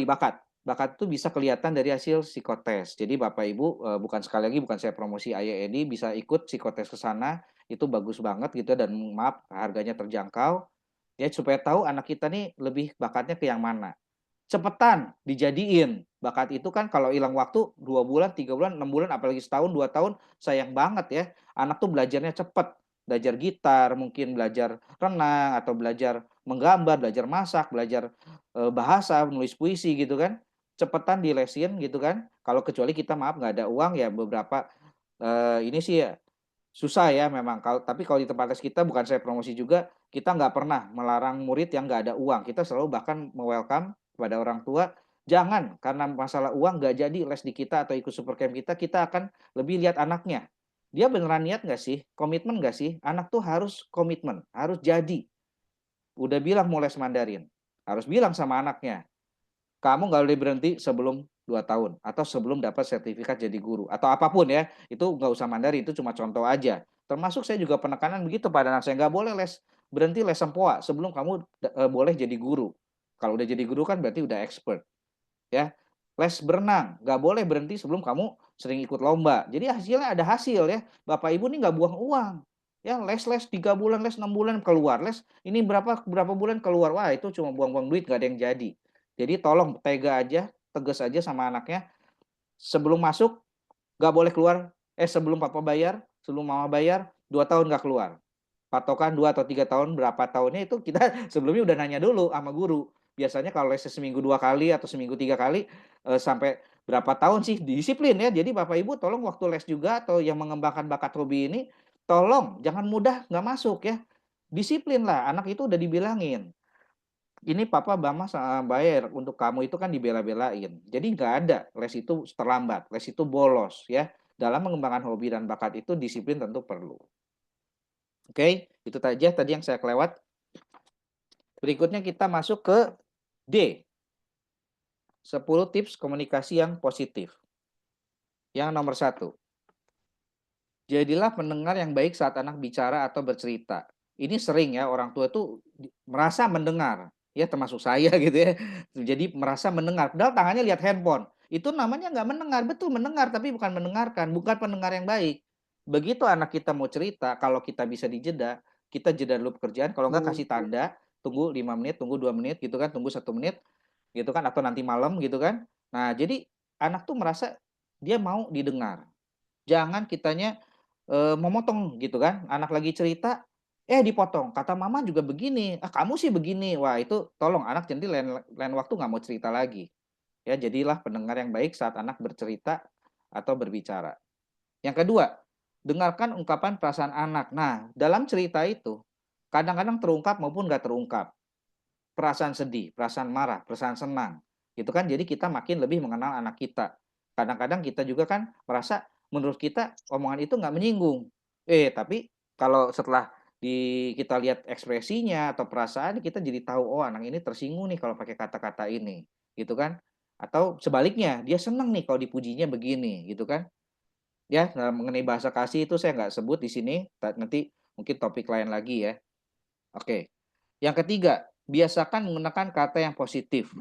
bakat. Bakat itu bisa kelihatan dari hasil psikotes. Jadi Bapak Ibu, bukan sekali lagi bukan saya promosi IAED, bisa ikut psikotes ke sana, itu bagus banget gitu ya, dan maaf harganya terjangkau. Ya supaya tahu anak kita nih lebih bakatnya ke yang mana. Cepetan dijadiin. Bakat itu kan kalau hilang waktu 2 bulan, 3 bulan, 6 bulan, apalagi setahun, 2 tahun, sayang banget ya. Anak tuh belajarnya cepet. Belajar gitar, mungkin belajar renang, atau belajar menggambar, belajar masak, belajar bahasa, menulis puisi gitu kan. Cepetan dilesin gitu kan. Kalau kecuali kita maaf nggak ada uang ya beberapa ini sih ya susah ya memang. Tapi kalau di tempat les kita bukan saya promosi juga, kita nggak pernah melarang murid yang nggak ada uang. Kita selalu bahkan me-welcome kepada orang tua, jangan karena masalah uang nggak jadi les di kita atau ikut super camp kita akan lebih lihat anaknya. Dia beneran niat nggak sih? Komitmen nggak sih? Anak tuh harus komitmen, harus jadi. Udah bilang mau les Mandarin, harus bilang sama anaknya, kamu nggak boleh berhenti sebelum 2 tahun atau sebelum dapat sertifikat jadi guru atau apapun ya, itu nggak usah Mandarin, itu cuma contoh aja. Termasuk saya juga penekanan begitu pada anak saya, nggak boleh berhenti les Sempoa sebelum kamu boleh jadi guru. Kalau udah jadi guru kan berarti udah expert ya. Les berenang, nggak boleh berhenti sebelum kamu sering ikut lomba. Jadi hasilnya ada hasil ya. Bapak Ibu nih nggak buang uang. Ya les 3 bulan, les 6 bulan keluar, les ini berapa bulan keluar. Wah, itu cuma buang-buang duit, nggak ada yang jadi. Jadi tolong tega aja, tegas aja sama anaknya. Sebelum masuk nggak boleh keluar. Sebelum papa bayar, sebelum mama bayar, 2 tahun nggak keluar. Patokan 2 atau 3 tahun, berapa tahunnya itu kita sebelumnya udah nanya dulu sama guru. Biasanya kalau les seminggu 2 kali atau seminggu 3 kali, sampai berapa tahun sih, disiplin ya. Jadi Bapak Ibu tolong waktu les juga atau yang mengembangkan bakat hobi ini, tolong jangan mudah nggak masuk ya. Disiplin lah, anak itu udah dibilangin, "Ini papa mama bayar, untuk kamu itu kan dibela-belain." Jadi nggak ada les itu terlambat, les itu bolos ya. Dalam mengembangkan hobi dan bakat itu disiplin tentu perlu. Oke, itu saja tadi yang saya kelewat. Berikutnya kita masuk ke D, 10 tips komunikasi yang positif. Yang nomor 1, jadilah pendengar yang baik saat anak bicara atau bercerita. Ini sering ya orang tua itu merasa mendengar, ya termasuk saya gitu ya. Jadi merasa mendengar, padahal tangannya lihat handphone. Itu namanya nggak mendengar, betul mendengar tapi bukan mendengarkan, bukan pendengar yang baik. Begitu anak kita mau cerita, kalau kita bisa dijeda, kita jeda dulu pekerjaan, kalau nggak kasih tanda, tunggu 5 menit, tunggu 2 menit gitu kan, tunggu 1 menit gitu kan, atau nanti malam gitu kan. Nah, jadi anak tuh merasa dia mau didengar. Jangan kitanya memotong gitu kan, anak lagi cerita, dipotong, "Kata mama juga begini, ah kamu sih begini." Wah itu tolong anak nanti lain waktu nggak mau cerita lagi. Ya jadilah pendengar yang baik saat anak bercerita atau berbicara. Yang kedua, dengarkan ungkapan perasaan anak. Nah, dalam cerita itu, kadang-kadang terungkap maupun nggak terungkap. Perasaan sedih, perasaan marah, perasaan senang, gitu kan. Jadi kita makin lebih mengenal anak kita. Kadang-kadang kita juga kan merasa menurut kita omongan itu nggak menyinggung. Tapi kalau setelah kita lihat ekspresinya atau perasaan kita jadi tahu, oh anak ini tersinggung nih kalau pakai kata-kata ini, gitu kan. Atau sebaliknya, dia senang nih kalau dipujinya begini, gitu kan. Ya, mengenai bahasa kasih itu saya nggak sebut di sini, nanti mungkin topik lain lagi ya. Oke. Yang ketiga, biasakan menggunakan kata yang positif.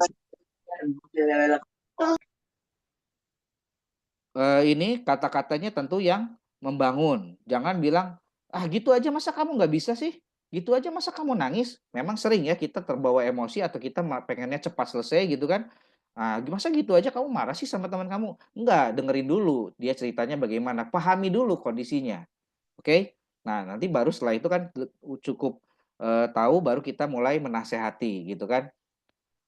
Ini kata-katanya tentu yang membangun. Jangan bilang, "Ah, gitu aja masa kamu nggak bisa sih? Gitu aja masa kamu nangis?" Memang sering ya kita terbawa emosi atau kita pengennya cepat selesai gitu kan. Ah, "Masa gitu aja kamu marah sih sama teman kamu?" Enggak, dengerin dulu dia ceritanya bagaimana, pahami dulu kondisinya, oke? Nah, nanti baru setelah itu kan cukup, tahu baru kita mulai menasehati gitu kan.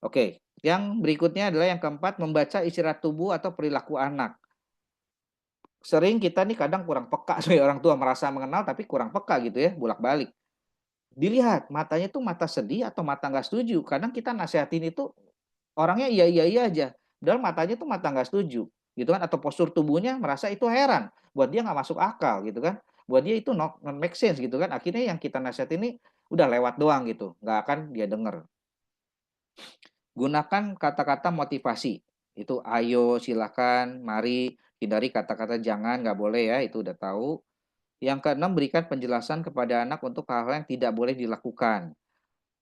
Oke, yang berikutnya adalah yang keempat, membaca isyarat tubuh atau perilaku anak. Sering kita nih kadang kurang peka sebagai orang tua, merasa mengenal tapi kurang peka gitu ya, bolak-balik. Dilihat matanya tuh mata sedih atau mata nggak setuju. Kadang kita nasehatin itu orangnya iya iya iya aja, padahal matanya tuh mata nggak setuju, gitu kan, atau postur tubuhnya merasa itu heran, buat dia nggak masuk akal gitu kan, buat dia itu non make sense gitu kan. Akhirnya yang kita nasehatin ini udah lewat doang gitu, nggak akan dia denger. Gunakan kata-kata motivasi. Itu ayo, silakan, mari, hindari kata-kata jangan, nggak boleh ya, itu udah tahu. Yang keenam, berikan penjelasan kepada anak untuk hal-hal yang tidak boleh dilakukan.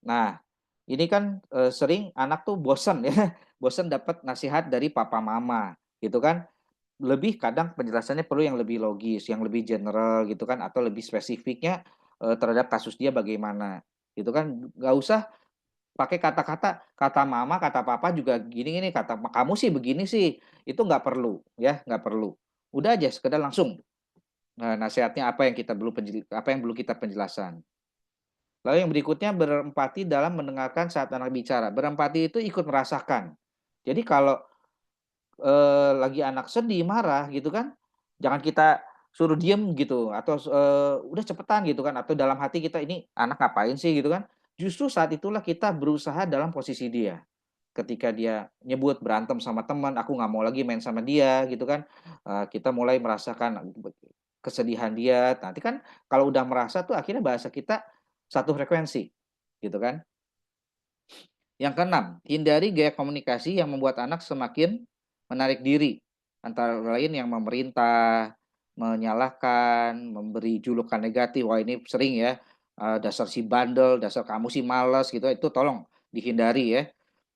Nah, ini kan sering anak tuh bosen ya, bosen dapat nasihat dari papa mama, gitu kan. Lebih kadang penjelasannya perlu yang lebih logis, yang lebih general gitu kan, atau lebih spesifiknya terhadap kasus dia bagaimana, gitu kan. Nggak usah pakai kata-kata, kata mama, kata papa juga gini-gini, kata kamu sih begini sih, itu nggak perlu ya, nggak perlu. Udah aja sekedar langsung, nasihatnya apa yang perlu kita penjelasan. Lalu yang berikutnya berempati dalam mendengarkan saat anak bicara. Berempati itu ikut merasakan. Jadi kalau lagi anak sedih, marah gitu kan, jangan kita suruh diem gitu atau udah cepetan gitu kan, atau dalam hati kita, "Ini anak ngapain sih?" Gitu kan. Justru saat itulah kita berusaha dalam posisi dia. Ketika dia nyebut berantem sama teman, "Aku nggak mau lagi main sama dia," gitu kan, kita mulai merasakan kesedihan dia. Nanti kan kalau udah merasa tuh akhirnya bahasa kita satu frekuensi, gitu kan. Yang keenam, hindari gaya komunikasi yang membuat anak semakin menarik diri, antara lain yang memerintah, menyalahkan, memberi julukan negatif. Wah, ini sering ya, dasar si bandel, dasar kamu si males gitu, itu tolong dihindari ya.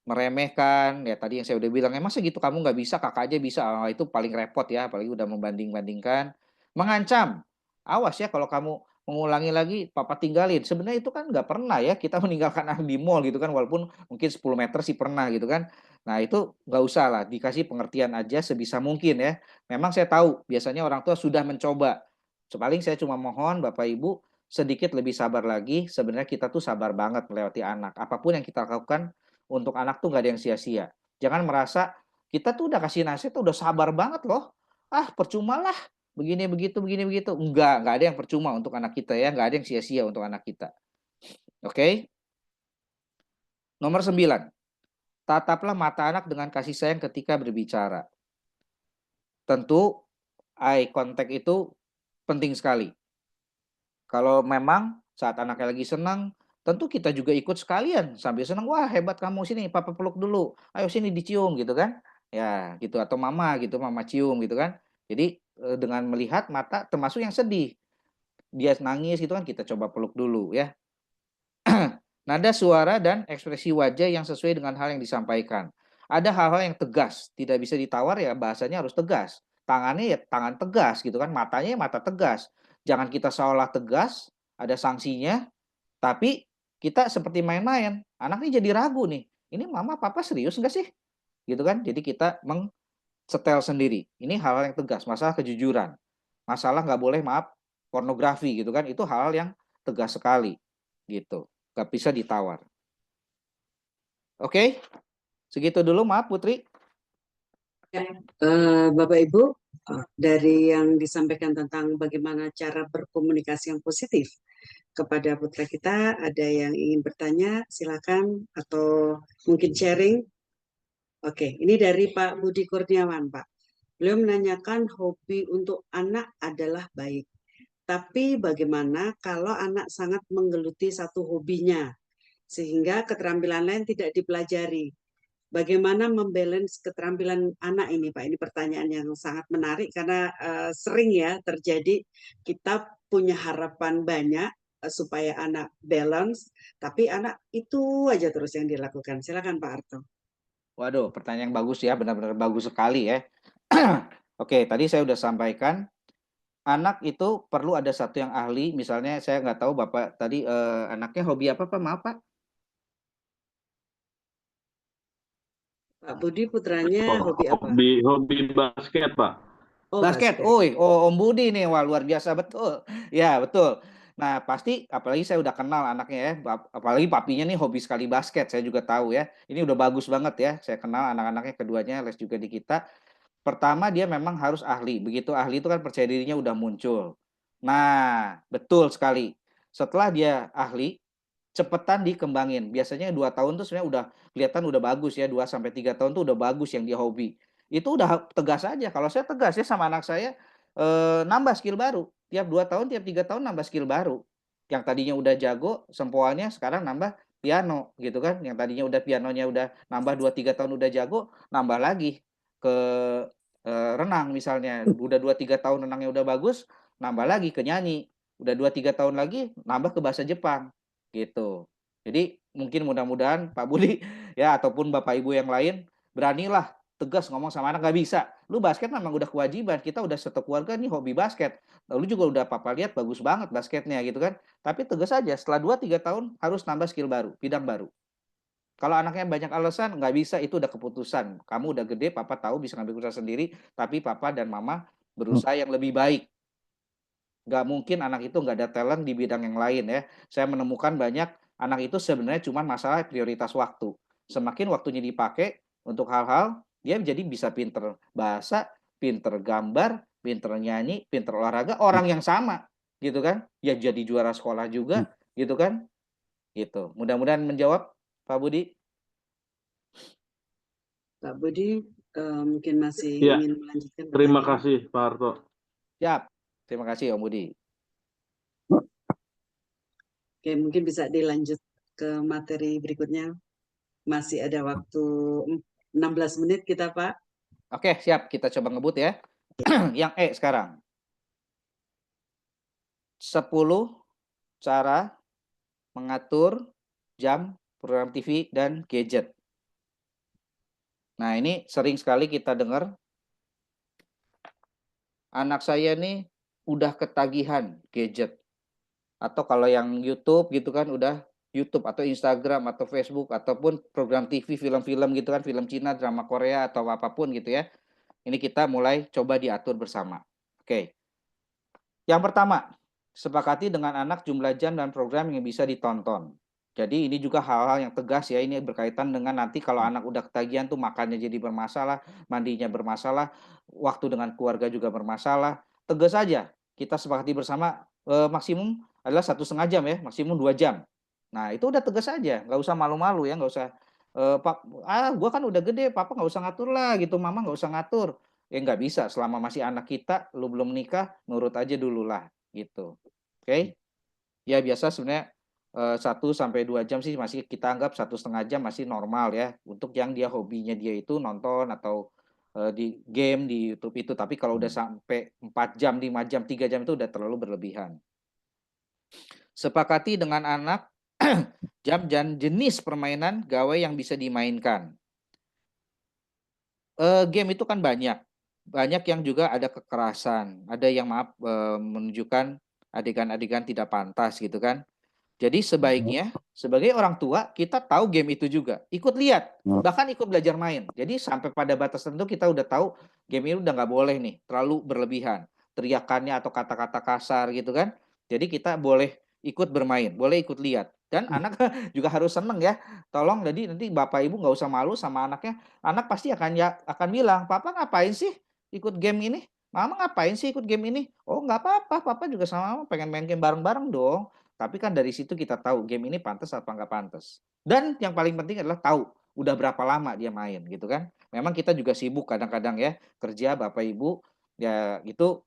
Meremehkan, ya tadi yang saya udah bilang, "Masa gitu kamu nggak bisa, kakak aja bisa." Itu paling repot ya, apalagi udah membanding-bandingkan. Mengancam, "Awas ya kalau kamu mengulangi lagi, papa tinggalin." Sebenarnya itu kan nggak pernah ya kita meninggalkan anak di mall gitu kan, walaupun mungkin 10 meter sih pernah gitu kan. Nah itu nggak usah lah, dikasih pengertian aja sebisa mungkin ya. Memang saya tahu biasanya orang tua sudah mencoba. Paling saya cuma mohon Bapak Ibu sedikit lebih sabar lagi, sebenarnya kita tuh sabar banget melewati anak. Apapun yang kita lakukan untuk anak tuh nggak ada yang sia-sia. Jangan merasa kita tuh udah kasih nasihat tuh udah sabar banget loh. Ah, percuma lah, begini begitu. Enggak ada yang percuma untuk anak kita ya, nggak ada yang sia-sia untuk anak kita. Oke? Nomor 9, tataplah mata anak dengan kasih sayang ketika berbicara. Tentu eye contact itu penting sekali. Kalau memang saat anaknya lagi senang, tentu kita juga ikut sekalian sambil senang, "Wah, hebat kamu, sini papa peluk dulu. Ayo sini dicium," gitu kan. Ya, gitu atau mama gitu, mama cium gitu kan. Jadi, dengan melihat mata termasuk yang sedih, dia nangis gitu kan kita coba peluk dulu ya. Nada suara dan ekspresi wajah yang sesuai dengan hal yang disampaikan. Ada hal-hal yang tegas, tidak bisa ditawar ya bahasanya harus tegas. Tangannya ya tangan tegas gitu kan, matanya ya mata tegas. Jangan kita seolah tegas, ada sanksinya, tapi kita seperti main-main. Anaknya jadi ragu nih, ini mama papa serius nggak sih? Gitu kan. Jadi kita mengsetel sendiri. Ini hal-hal yang tegas, masalah kejujuran. Masalah nggak boleh maaf, pornografi gitu kan, itu hal yang tegas sekali gitu. Nggak bisa ditawar. Oke, segitu dulu maaf Putri. Ya, Bapak Ibu, dari yang disampaikan tentang bagaimana cara berkomunikasi yang positif kepada putra kita, ada yang ingin bertanya, silakan, atau mungkin sharing. Oke, ini dari Pak Budi Kurniawan, Pak. Beliau menanyakan hobi untuk anak adalah baik. Tapi bagaimana kalau anak sangat menggeluti satu hobinya, sehingga keterampilan lain tidak dipelajari? Bagaimana membalance keterampilan anak ini, Pak? Ini pertanyaan yang sangat menarik karena sering ya terjadi kita punya harapan banyak supaya anak balance, tapi anak itu aja terus yang dilakukan. Silakan Pak Arto. Waduh, pertanyaan yang bagus ya, benar-benar bagus sekali ya. Oke, tadi saya udah sampaikan, anak itu perlu ada satu yang ahli, misalnya saya nggak tahu Bapak tadi anaknya hobi apa Pak? Maaf Pak. Pak Budi putranya hobi apa? Hobi basket, Pak. Oh, Basket, basket. Om Budi nih, wah luar biasa betul. Ya betul. Nah pasti, apalagi saya udah kenal anaknya ya, apalagi papinya nih hobi sekali basket, saya juga tahu ya. Ini udah bagus banget ya, saya kenal anak-anaknya keduanya les juga di kita. Pertama dia memang harus ahli, begitu ahli itu kan percaya dirinya udah muncul. Nah betul sekali, setelah dia ahli, cepetan dikembangin. Biasanya 2 tahun tuh sebenarnya udah kelihatan udah bagus ya, 2 sampai 3 tahun tuh udah bagus yang dia hobi. Itu udah tegas aja, kalau saya tegas ya sama anak saya, nambah skill baru. Tiap 2 tahun, tiap 3 tahun nambah skill baru. yang tadinya udah jago sempoalnya sekarang nambah piano gitu kan. Yang tadinya udah pianonya udah nambah 2-3 tahun udah jago, nambah lagi ke renang misalnya. Udah 2-3 tahun renangnya udah bagus, nambah lagi ke nyanyi. Udah 2-3 tahun lagi nambah ke bahasa Jepang gitu. Jadi mungkin mudah-mudahan Pak Budi ya ataupun Bapak Ibu yang lain beranilah tegas ngomong sama anak, nggak bisa. Lu basket memang udah kewajiban, kita udah satu keluarga nih hobi basket. Lalu juga udah papa lihat bagus banget basketnya gitu kan. Tapi tegas aja setelah 2-3 tahun harus nambah skill baru, bidang baru. Kalau anaknya banyak alasan, nggak bisa, itu udah keputusan. Kamu udah gede, papa tahu bisa ngambil keputusan sendiri, tapi papa dan mama berusaha yang lebih baik. Nggak mungkin anak itu nggak ada talent di bidang yang lain ya. Saya menemukan banyak anak itu sebenarnya cuma masalah prioritas waktu. Semakin waktunya dipakai untuk hal-hal, dia jadi bisa pinter bahasa, pinter gambar, pinter nyanyi, pinter olahraga, orang yang sama gitu kan. Ya jadi juara sekolah juga gitu kan. Gitu. Mudah-mudahan menjawab Pak Budi. Pak Budi mungkin masih Ya, ingin melanjutkan terima pertanyaan. kasih Pak Harto. Siap. Terima kasih Om Budi. Oke, mungkin bisa dilanjut ke materi berikutnya. Masih ada waktu 16 menit kita, Pak. Oke, siap. Kita coba ngebut ya. Yang sekarang. 10 cara mengatur jam, program TV, dan gadget. Nah, ini sering sekali kita dengar, anak saya nih udah ketagihan gadget. Atau kalau yang YouTube gitu kan, udah YouTube atau Instagram atau Facebook, ataupun program TV, film-film gitu kan, film Cina, drama Korea, atau apapun gitu ya. Ini kita mulai coba diatur bersama. Oke. Yang pertama, sepakati dengan anak jumlah jam dan program yang bisa ditonton. Jadi ini juga hal-hal yang tegas ya, ini berkaitan dengan nanti kalau anak udah ketagihan tuh makannya jadi bermasalah, mandinya bermasalah, waktu dengan keluarga juga bermasalah. Tegas aja, kita sepakati bersama maksimum adalah 1,5 jam ya, maksimum 2 jam. Nah itu udah tegas aja, nggak usah malu-malu ya, nggak usah, gua kan udah gede, papa nggak usah ngatur lah gitu, mama nggak usah ngatur. Ya nggak bisa, selama masih anak kita, lu belum nikah, nurut aja dulu lah, gitu. Oke? Ya biasa sebenarnya 1 sampai 2 jam sih masih kita anggap 1,5 jam masih normal ya. Untuk yang dia hobinya dia itu nonton atau di game di YouTube itu. Tapi kalau udah sampai 4 jam, 5 jam, 3 jam itu udah terlalu berlebihan. Sepakati dengan anak jam dan jenis permainan gawai yang bisa dimainkan. Game itu kan banyak. Banyak yang juga ada kekerasan, ada yang menunjukkan adegan-adegan tidak pantas gitu kan. Jadi sebaiknya sebagai orang tua kita tahu game itu juga, ikut lihat, bahkan ikut belajar main. Jadi sampai pada batas tertentu kita udah tahu game ini udah nggak boleh nih, terlalu berlebihan. Teriakannya atau kata-kata kasar gitu kan. Jadi kita boleh ikut bermain, boleh ikut lihat. Dan anak juga harus seneng ya. Tolong jadi nanti Bapak Ibu nggak usah malu sama anaknya. Anak pasti akan bilang, "Papa ngapain sih ikut game ini? Mama ngapain sih ikut game ini?" "Oh, nggak apa-apa, Papa juga sama Mama pengen main game bareng-bareng dong." Tapi kan dari situ kita tahu game ini pantas apa nggak pantas. Dan yang paling penting adalah tahu udah berapa lama dia main gitu kan. Memang kita juga sibuk kadang-kadang ya kerja Bapak Ibu ya itu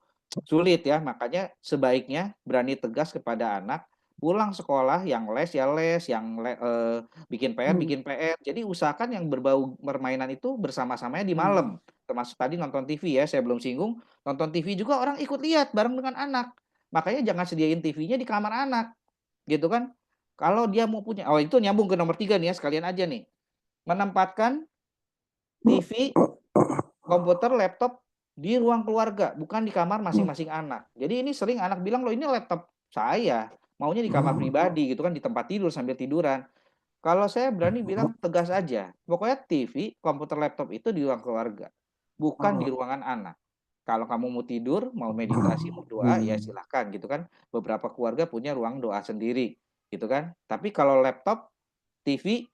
sulit ya. Makanya sebaiknya berani tegas kepada anak, pulang sekolah yang les ya les, yang bikin PR. Jadi usahakan yang berbau permainan itu bersama-samanya di malam. Termasuk tadi nonton TV ya, saya belum singgung. Nonton TV juga orang ikut lihat bareng dengan anak. Makanya jangan sediain TV-nya di kamar anak. Gitu kan. Kalau dia mau punya, oh itu nyambung ke nomor 3 nih ya, sekalian aja nih. Menempatkan TV, komputer, laptop di ruang keluarga, bukan di kamar masing-masing anak. Jadi ini sering anak bilang, "Loh ini laptop saya, maunya di kamar pribadi," gitu kan, di tempat tidur sambil tiduran. Kalau saya berani bilang tegas aja, pokoknya TV, komputer, laptop itu di ruang keluarga, bukan di ruangan anak. Kalau kamu mau tidur, mau meditasi, mau doa, ya silahkan gitu kan. Beberapa keluarga punya ruang doa sendiri, gitu kan. Tapi kalau laptop, TV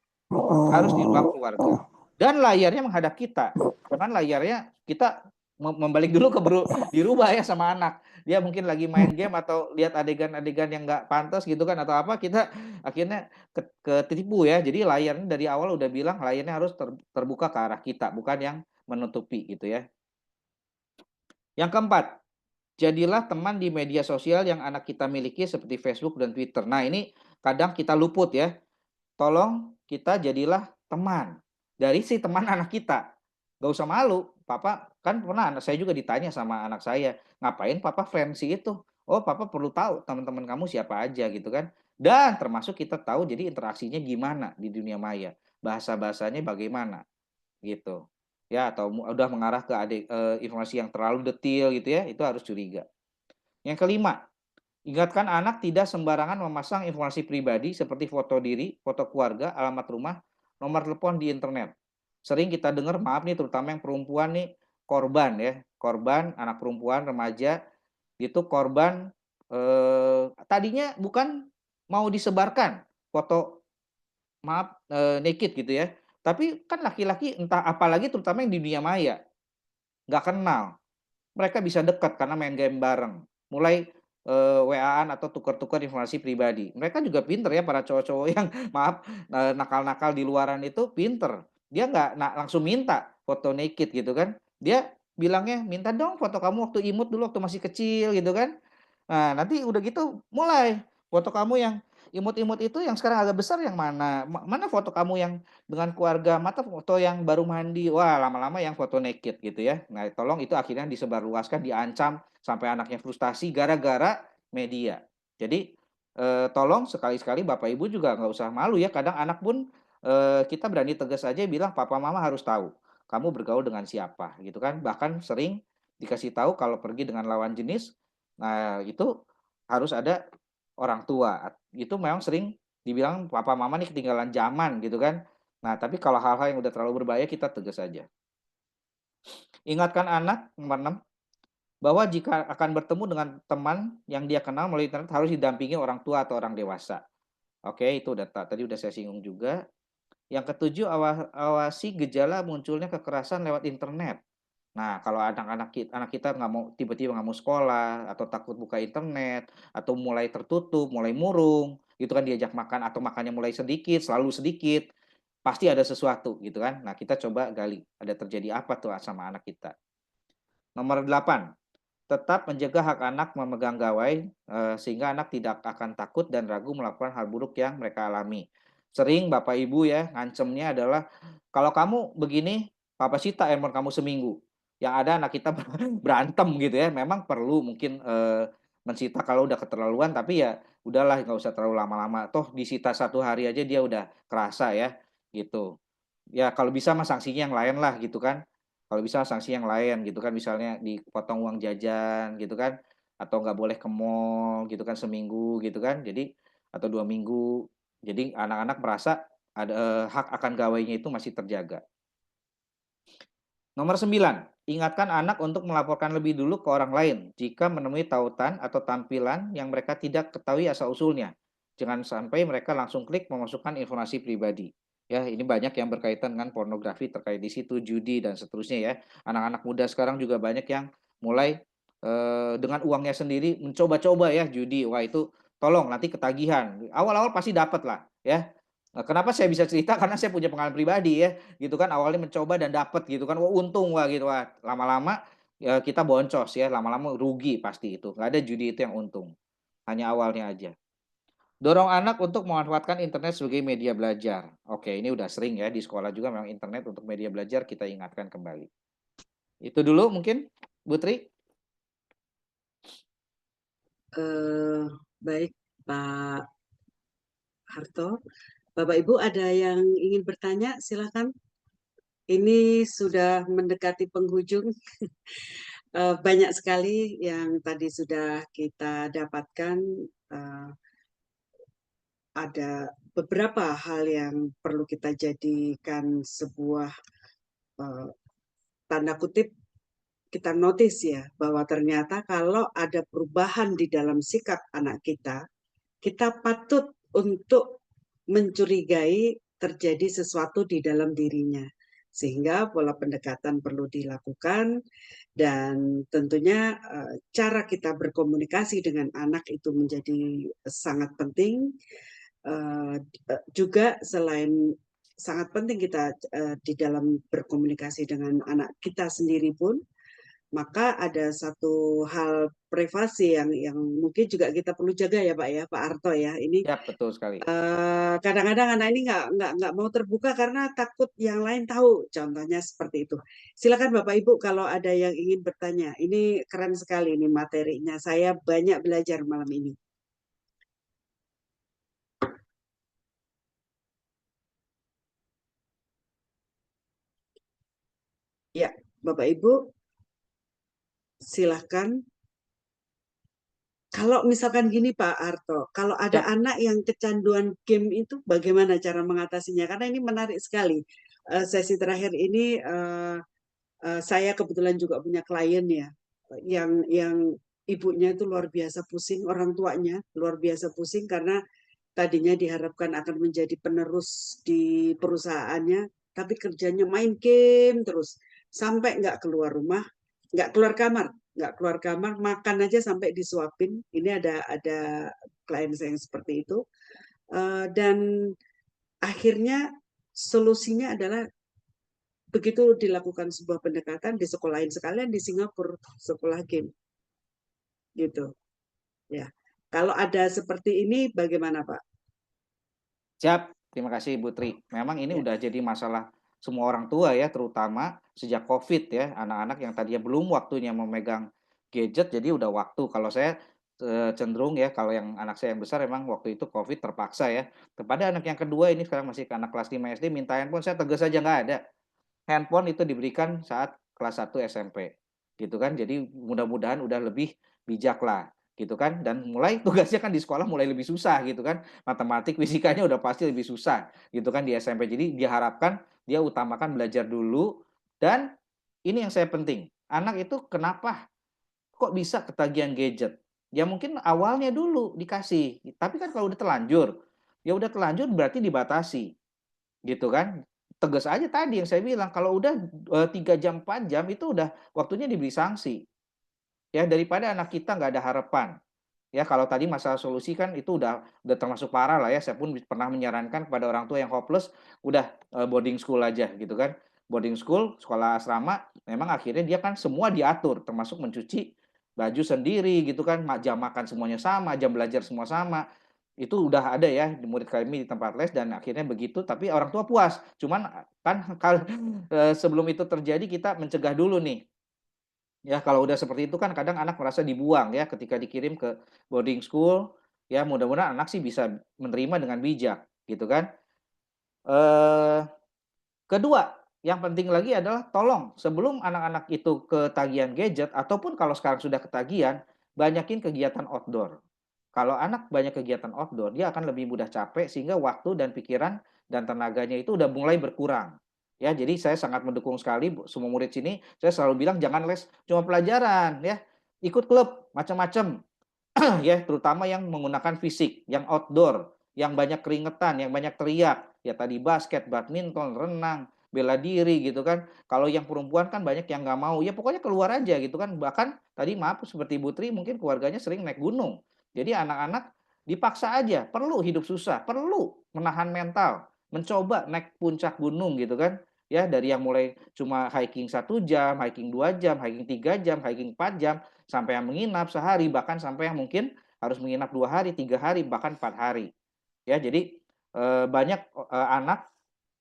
harus di ruang keluarga. Dan layarnya menghadap kita. Jangan layarnya kita membalik dulu dirubah ya sama anak. Dia mungkin lagi main game atau lihat adegan-adegan yang nggak pantas gitu kan atau apa, kita akhirnya ketipu ya. Jadi layarnya dari awal udah bilang layarnya harus terbuka ke arah kita, bukan yang menutupi gitu ya. Yang keempat, Jadilah teman di media sosial yang anak kita miliki seperti Facebook dan Twitter. Nah, ini kadang kita luput ya. Tolong kita jadilah teman dari si teman anak kita. Gak usah malu. Papa kan pernah anak saya juga ditanya sama anak saya, ngapain papa friend si itu? Oh, papa perlu tahu teman-teman kamu siapa aja gitu kan. Dan termasuk kita tahu jadi interaksinya gimana di dunia maya. Bahasa-bahasanya bagaimana gitu. Ya, atau udah mengarah ke informasi yang terlalu detail gitu ya, itu harus curiga. Yang kelima, ingatkan anak tidak sembarangan memasang informasi pribadi seperti foto diri, foto keluarga, alamat rumah, nomor telepon di internet. Sering kita dengar, maaf nih terutama yang perempuan nih, korban ya, korban anak perempuan remaja itu korban tadinya bukan mau disebarkan foto, maaf, naked gitu ya. Tapi kan laki-laki entah apalagi terutama yang di dunia maya, nggak kenal. Mereka bisa dekat karena main game bareng. Mulai, WA-an atau tukar-tukar informasi pribadi. Mereka juga pinter ya para cowok-cowok yang maaf, nakal-nakal di luaran itu pinter. Dia nggak langsung minta foto naked gitu kan. Dia bilangnya, "Minta dong foto kamu waktu imut dulu waktu masih kecil," gitu kan. Nah, nanti udah gitu mulai, foto kamu yang imut-imut itu yang sekarang agak besar yang mana? Mana foto kamu yang dengan keluarga, mata foto yang baru mandi, wah lama-lama yang foto naked gitu ya. Nah tolong itu akhirnya disebarluaskan, diancam, sampai anaknya frustasi gara-gara media. Jadi, tolong sekali-sekali Bapak Ibu juga nggak usah malu ya, kadang anak pun, kita berani tegas aja bilang, "Papa Mama harus tahu, kamu bergaul dengan siapa," gitu kan. Bahkan sering dikasih tahu kalau pergi dengan lawan jenis, nah itu harus ada orang tua. Itu memang sering dibilang, "Papa Mama nih ketinggalan zaman," gitu kan. Nah, tapi kalau hal-hal yang udah terlalu berbahaya kita tegas saja. Ingatkan anak, nomor 6, bahwa jika akan bertemu dengan teman yang dia kenal melalui internet harus didampingi orang tua atau orang dewasa. Oke, itu udah tadi udah saya singgung juga. Yang ketujuh, awasi gejala munculnya kekerasan lewat internet. Nah, kalau anak kita nggak mau tiba-tiba nggak mau sekolah atau takut buka internet atau mulai tertutup, mulai murung, gitu kan diajak makan atau makannya mulai sedikit, selalu sedikit, pasti ada sesuatu gitu kan. Nah, kita coba gali, ada terjadi apa tuh sama anak kita. Nomor 8, tetap menjaga hak anak memegang gawai, sehingga anak tidak akan takut dan ragu melakukan hal buruk yang mereka alami. Sering Bapak Ibu ya ngancemnya adalah, "Kalau kamu begini, papa sita handphone kamu seminggu." Yang ada anak kita berantem gitu ya. Memang perlu mungkin, mensita kalau udah keterlaluan, tapi ya udahlah nggak usah terlalu lama-lama. Toh disita 1 hari aja dia udah kerasa ya, gitu. Ya kalau bisa mah sanksinya yang lain lah gitu kan. Kalau bisa sanksi yang lain gitu kan, misalnya dipotong uang jajan gitu kan, atau nggak boleh ke mall gitu kan seminggu gitu kan. Jadi atau 2 minggu. Jadi anak-anak merasa ada, hak akan gawainya itu masih terjaga. Nomor 9, ingatkan anak untuk melaporkan lebih dulu ke orang lain jika menemui tautan atau tampilan yang mereka tidak ketahui asal-usulnya. Jangan sampai mereka langsung klik memasukkan informasi pribadi. Ya, ini banyak yang berkaitan dengan pornografi terkait di situ, judi dan seterusnya ya. Anak-anak muda sekarang juga banyak yang mulai dengan uangnya sendiri mencoba-coba ya judi. Wah, itu tolong nanti ketagihan. Awal-awal pasti dapat lah ya. Kenapa saya bisa cerita karena saya punya pengalaman pribadi ya. Gitu kan awalnya mencoba dan dapat gitu kan, wah untung wah gitu, wah lama-lama, kita boncos ya, lama-lama rugi pasti itu, nggak ada judi itu yang untung, hanya awalnya aja. Dorong anak untuk memanfaatkan internet sebagai media belajar. Oke, ini udah sering ya di sekolah juga memang internet untuk media belajar kita ingatkan kembali. Itu dulu mungkin, Bu Tri? Baik Pak Harto, Bapak Ibu ada yang ingin bertanya silakan. Ini sudah mendekati penghujung. Banyak sekali yang tadi sudah kita dapatkan. Ada beberapa hal yang perlu kita jadikan sebuah tanda kutip kita notice ya, bahwa ternyata kalau ada perubahan di dalam sikap anak kita patut untuk mencurigai terjadi sesuatu di dalam dirinya. Sehingga pola pendekatan perlu dilakukan dan tentunya cara kita berkomunikasi dengan anak itu menjadi sangat penting. Juga selain sangat penting kita di dalam berkomunikasi dengan anak kita sendiri pun, maka ada satu hal privasi yang mungkin juga kita perlu jaga ya Pak ya, Pak Arto ya. Ini Ya, betul sekali. kadang-kadang anak ini nggak mau terbuka karena takut yang lain tahu. Contohnya seperti itu. Silakan Bapak Ibu kalau ada yang ingin bertanya. Ini keren sekali ini materinya. Saya banyak belajar malam ini. Ya, Bapak Ibu, silahkan. Kalau misalkan gini Pak Arto, kalau ada Siap. anak yang kecanduan game itu bagaimana cara mengatasinya? Karena ini menarik sekali. Sesi terakhir ini saya kebetulan juga punya klien ya, yang ibunya itu luar biasa pusing, orang tuanya luar biasa pusing karena tadinya diharapkan akan menjadi penerus di perusahaannya, tapi kerjanya main game terus sampai nggak keluar rumah, nggak keluar kamar, makan aja sampai disuapin. Ini ada klien saya yang seperti itu. Dan akhirnya solusinya adalah begitu dilakukan sebuah pendekatan di sekolahin sekalian di Singapura sekolah game gitu ya. Kalau ada seperti ini bagaimana Pak? Siap, terima kasih Bu Tri. Memang ini Ya. udah jadi masalah semua orang tua ya, terutama sejak COVID ya, anak-anak yang tadinya belum waktunya memegang gadget, jadi udah waktu. Kalau saya cenderung ya, kalau yang anak saya yang besar emang waktu itu COVID terpaksa ya. Kepada anak yang kedua ini sekarang masih anak kelas 5 SD minta handphone, saya tegas aja nggak ada. Handphone itu diberikan saat kelas 1 SMP, gitu kan. Jadi mudah-mudahan udah lebih bijak lah, gitu kan. Dan mulai tugasnya kan di sekolah mulai lebih susah gitu kan. Matematik, fisikanya udah pasti lebih susah, gitu kan di SMP. Jadi diharapkan dia utamakan belajar dulu dan ini yang saya penting, anak itu kenapa kok bisa ketagihan gadget? Ya mungkin awalnya dulu dikasih, tapi kan kalau udah terlanjur, ya udah terlanjur berarti dibatasi. Gitu kan. Tegas aja tadi yang saya bilang, kalau udah 3 jam, 4 jam itu udah waktunya diberi sanksi. Ya daripada anak kita nggak ada harapan. Ya kalau tadi masalah solusi kan itu udah termasuk parah lah ya, saya pun pernah menyarankan kepada orang tua yang hopeless, udah, boarding school aja gitu kan. Boarding school, sekolah asrama, memang akhirnya dia kan semua diatur, termasuk mencuci baju sendiri gitu kan, jam makan semuanya sama, jam belajar semua sama. Itu udah ada ya di murid kami di tempat les dan akhirnya begitu, tapi orang tua puas. Cuman kan sebelum itu terjadi kita mencegah dulu nih. Ya kalau udah seperti itu kan kadang anak merasa dibuang ya ketika dikirim ke boarding school, ya mudah-mudahan anak sih bisa menerima dengan bijak gitu kan. Eee, Kedua, yang penting lagi adalah tolong sebelum anak-anak itu ketagihan gadget ataupun kalau sekarang sudah ketagihan, banyakin kegiatan outdoor. Kalau anak banyak kegiatan outdoor, dia akan lebih mudah capek sehingga waktu dan pikiran dan tenaganya itu udah mulai berkurang. Ya, jadi saya sangat mendukung sekali semua murid sini, saya selalu bilang jangan les cuma pelajaran ya, ikut klub macam-macam ya, terutama yang menggunakan fisik, yang outdoor, yang banyak keringetan, yang banyak teriak, ya tadi basket, badminton, renang, bela diri gitu kan. Kalau yang perempuan kan banyak yang nggak mau, ya pokoknya keluar aja gitu kan. Bahkan tadi maaf seperti Ibu Tri mungkin keluarganya sering naik gunung. Jadi anak-anak dipaksa aja, perlu hidup susah, perlu menahan mental, mencoba naik puncak gunung gitu kan. Ya dari yang mulai cuma hiking 1 jam, hiking 2 jam, hiking 3 jam, hiking 4 jam, sampai yang menginap sehari, bahkan sampai yang mungkin harus menginap 2 hari, 3 hari, bahkan 4 hari. Ya, jadi banyak anak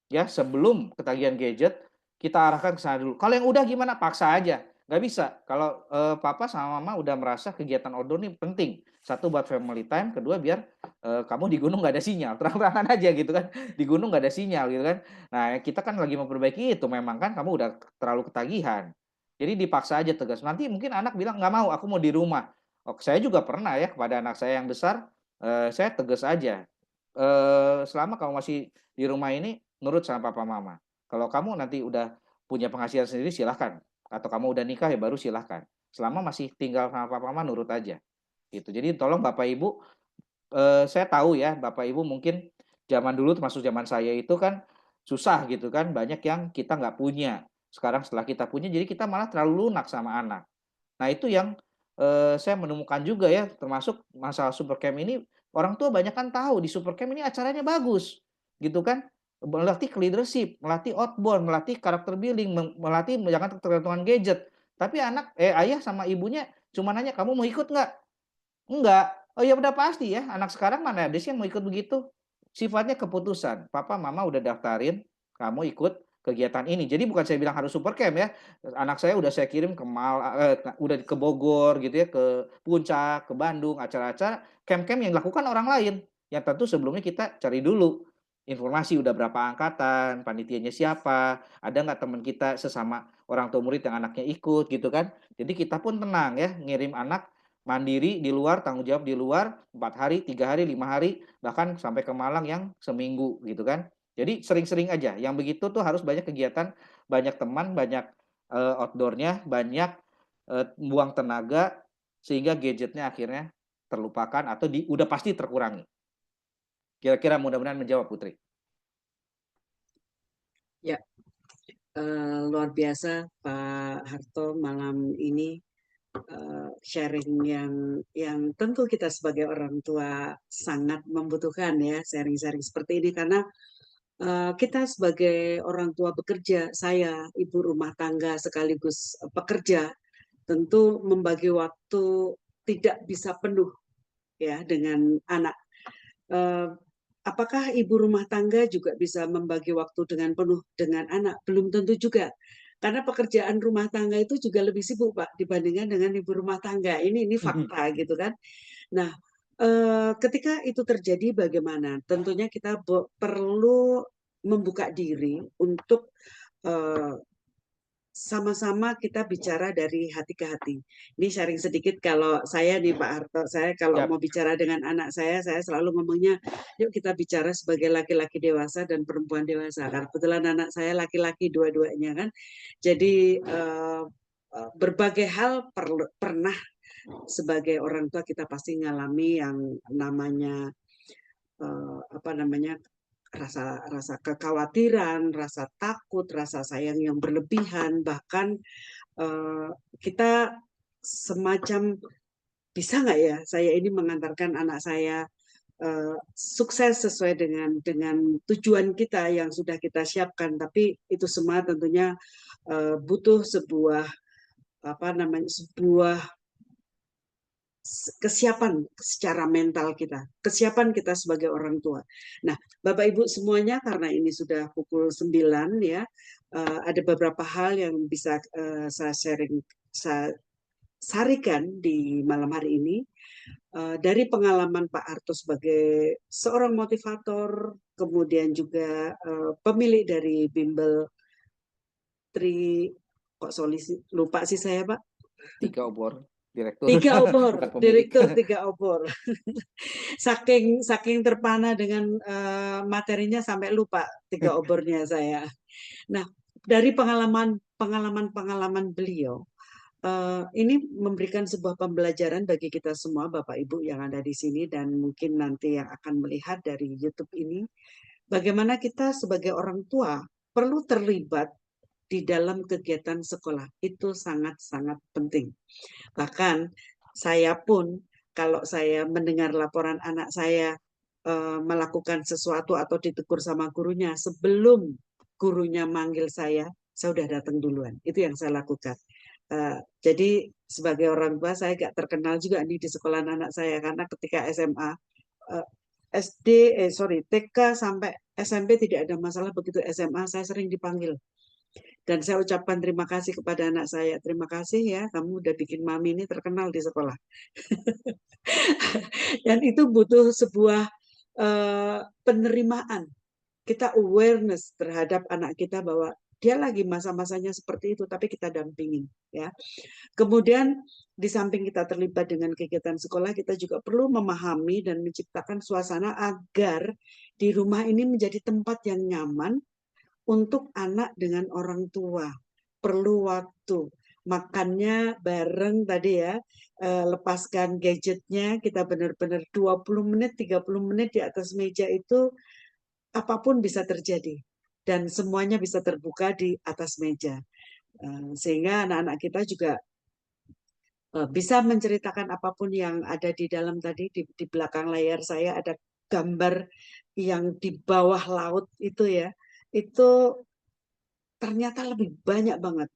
ya sebelum ketagihan gadget kita arahkan ke sana dulu. Kalau yang udah gimana? Paksa aja. Nggak bisa. Kalau papa sama mama udah merasa kegiatan outdoor ini penting. Satu buat family time, kedua biar kamu di gunung nggak ada sinyal, terang-terangan aja gitu kan. Di gunung nggak ada sinyal gitu kan. Nah kita kan lagi memperbaiki itu, memang kan kamu udah terlalu ketagihan. Jadi dipaksa aja tegas. Nanti mungkin anak bilang nggak mau, aku mau di rumah. Oh, saya juga pernah ya kepada anak saya yang besar, saya tegas aja. Selama kamu masih di rumah ini nurut sama papa mama. Kalau kamu nanti udah punya penghasilan sendiri silahkan, atau kamu udah nikah ya baru silahkan. Selama masih tinggal sama papa mama nurut aja, gitu. Jadi tolong Bapak Ibu, saya tahu ya Bapak Ibu mungkin zaman dulu termasuk zaman saya itu kan susah gitu kan, banyak yang kita nggak punya. Sekarang setelah kita punya jadi kita malah terlalu lunak sama anak. Nah itu yang, saya menemukan juga ya termasuk masalah Supercamp ini, orang tua banyak kan tahu di Supercamp ini acaranya bagus, gitu kan. Melatih leadership, melatih outbound, melatih karakter building, melatih jangan ketergantungan gadget. Tapi ayah sama ibunya cuma nanya, kamu mau ikut nggak? Enggak. Oh ya udah pasti ya, anak sekarang mana ada sih yang mau ikut begitu. Sifatnya keputusan, papa mama udah daftarin, kamu ikut kegiatan ini. Jadi bukan saya bilang harus super camp ya. Anak saya udah saya kirim ke udah ke Bogor gitu ya, ke Puncak, ke Bandung, acara-acara camp-camp yang dilakukan orang lain. Yang tentu sebelumnya kita cari dulu informasi udah berapa angkatan, panitianya siapa, ada nggak teman kita sesama orang tua murid yang anaknya ikut gitu kan. Jadi kita pun tenang ya, ngirim anak mandiri di luar, tanggung jawab di luar, 4 hari, 3 hari, 5 hari, bahkan sampai ke Malang yang seminggu gitu kan. Jadi sering-sering aja, yang begitu tuh harus banyak kegiatan, banyak teman, banyak, outdoor-nya, banyak, buang tenaga, sehingga gadgetnya akhirnya terlupakan atau udah pasti terkurangi. Kira-kira mudah-mudahan menjawab, Putri. Ya, luar biasa Pak Harto malam ini sharing yang tentu kita sebagai orang tua sangat membutuhkan ya sharing-sharing seperti ini karena kita sebagai orang tua bekerja, saya ibu rumah tangga sekaligus pekerja, tentu membagi waktu tidak bisa penuh ya dengan anak. Apakah ibu rumah tangga juga bisa membagi waktu dengan penuh dengan anak? Belum tentu juga. Karena pekerjaan rumah tangga itu juga lebih sibuk, Pak, dibandingkan dengan ibu rumah tangga. Ini fakta gitu kan. Nah, ketika itu terjadi bagaimana? Tentunya kita perlu membuka diri untuk sama-sama kita bicara dari hati ke hati. Ini sharing sedikit kalau saya nih Pak Harto, saya kalau Siap. mau bicara dengan anak saya selalu ngomongnya, yuk kita bicara sebagai laki-laki dewasa dan perempuan dewasa. Karena kebetulan anak saya laki-laki dua-duanya kan. Jadi berbagai hal pernah sebagai orang tua kita pasti ngalami yang namanya rasa kekhawatiran, rasa takut, rasa sayang yang berlebihan, bahkan kita semacam bisa nggak ya saya ini mengantarkan anak saya sukses sesuai dengan tujuan kita yang sudah kita siapkan, tapi itu semua tentunya butuh sebuah kesiapan secara mental kita, kesiapan kita sebagai orang tua. Nah, Bapak Ibu semuanya karena ini sudah pukul 9 ya, ada beberapa hal yang bisa saya sharing, saya sarikan di malam hari ini. Dari pengalaman Pak Harto sebagai seorang motivator, kemudian juga pemilik dari bimbel lupa sih saya Pak. 3 obor, direktur. 3 obor, Bukan pemilik. direktur 3 obor. saking terpana dengan materinya sampai lupa 3 obornya saya. Nah, dari pengalaman beliau, ini memberikan sebuah pembelajaran bagi kita semua, Bapak Ibu yang ada di sini dan mungkin nanti yang akan melihat dari YouTube ini, bagaimana kita sebagai orang tua perlu terlibat di dalam kegiatan sekolah. Itu sangat-sangat penting. Bahkan saya pun kalau saya mendengar laporan anak saya melakukan sesuatu atau ditegur sama gurunya, sebelum gurunya manggil saya sudah datang duluan. Itu yang saya lakukan. Jadi sebagai orang tua saya gak terkenal juga nih di sekolah anak saya karena ketika SMA, TK sampai SMP tidak ada masalah, begitu SMA saya sering dipanggil. Dan saya ucapkan terima kasih kepada anak saya. Terima kasih ya, kamu udah bikin mami ini terkenal di sekolah. Dan itu butuh sebuah penerimaan. Kita awareness terhadap anak kita bahwa dia lagi masa-masanya seperti itu, tapi kita dampingin. Ya. Kemudian di samping kita terlibat dengan kegiatan sekolah, kita juga perlu memahami dan menciptakan suasana agar di rumah ini menjadi tempat yang nyaman untuk anak dengan orang tua. Perlu waktu. Makannya bareng tadi ya, lepaskan gadgetnya, kita benar-benar 20 menit, 30 menit di atas meja itu apapun bisa terjadi. Dan semuanya bisa terbuka di atas meja. Sehingga anak-anak kita juga bisa menceritakan apapun yang ada di dalam tadi. Di belakang layar saya ada gambar yang di bawah laut itu ya. Itu ternyata lebih banyak banget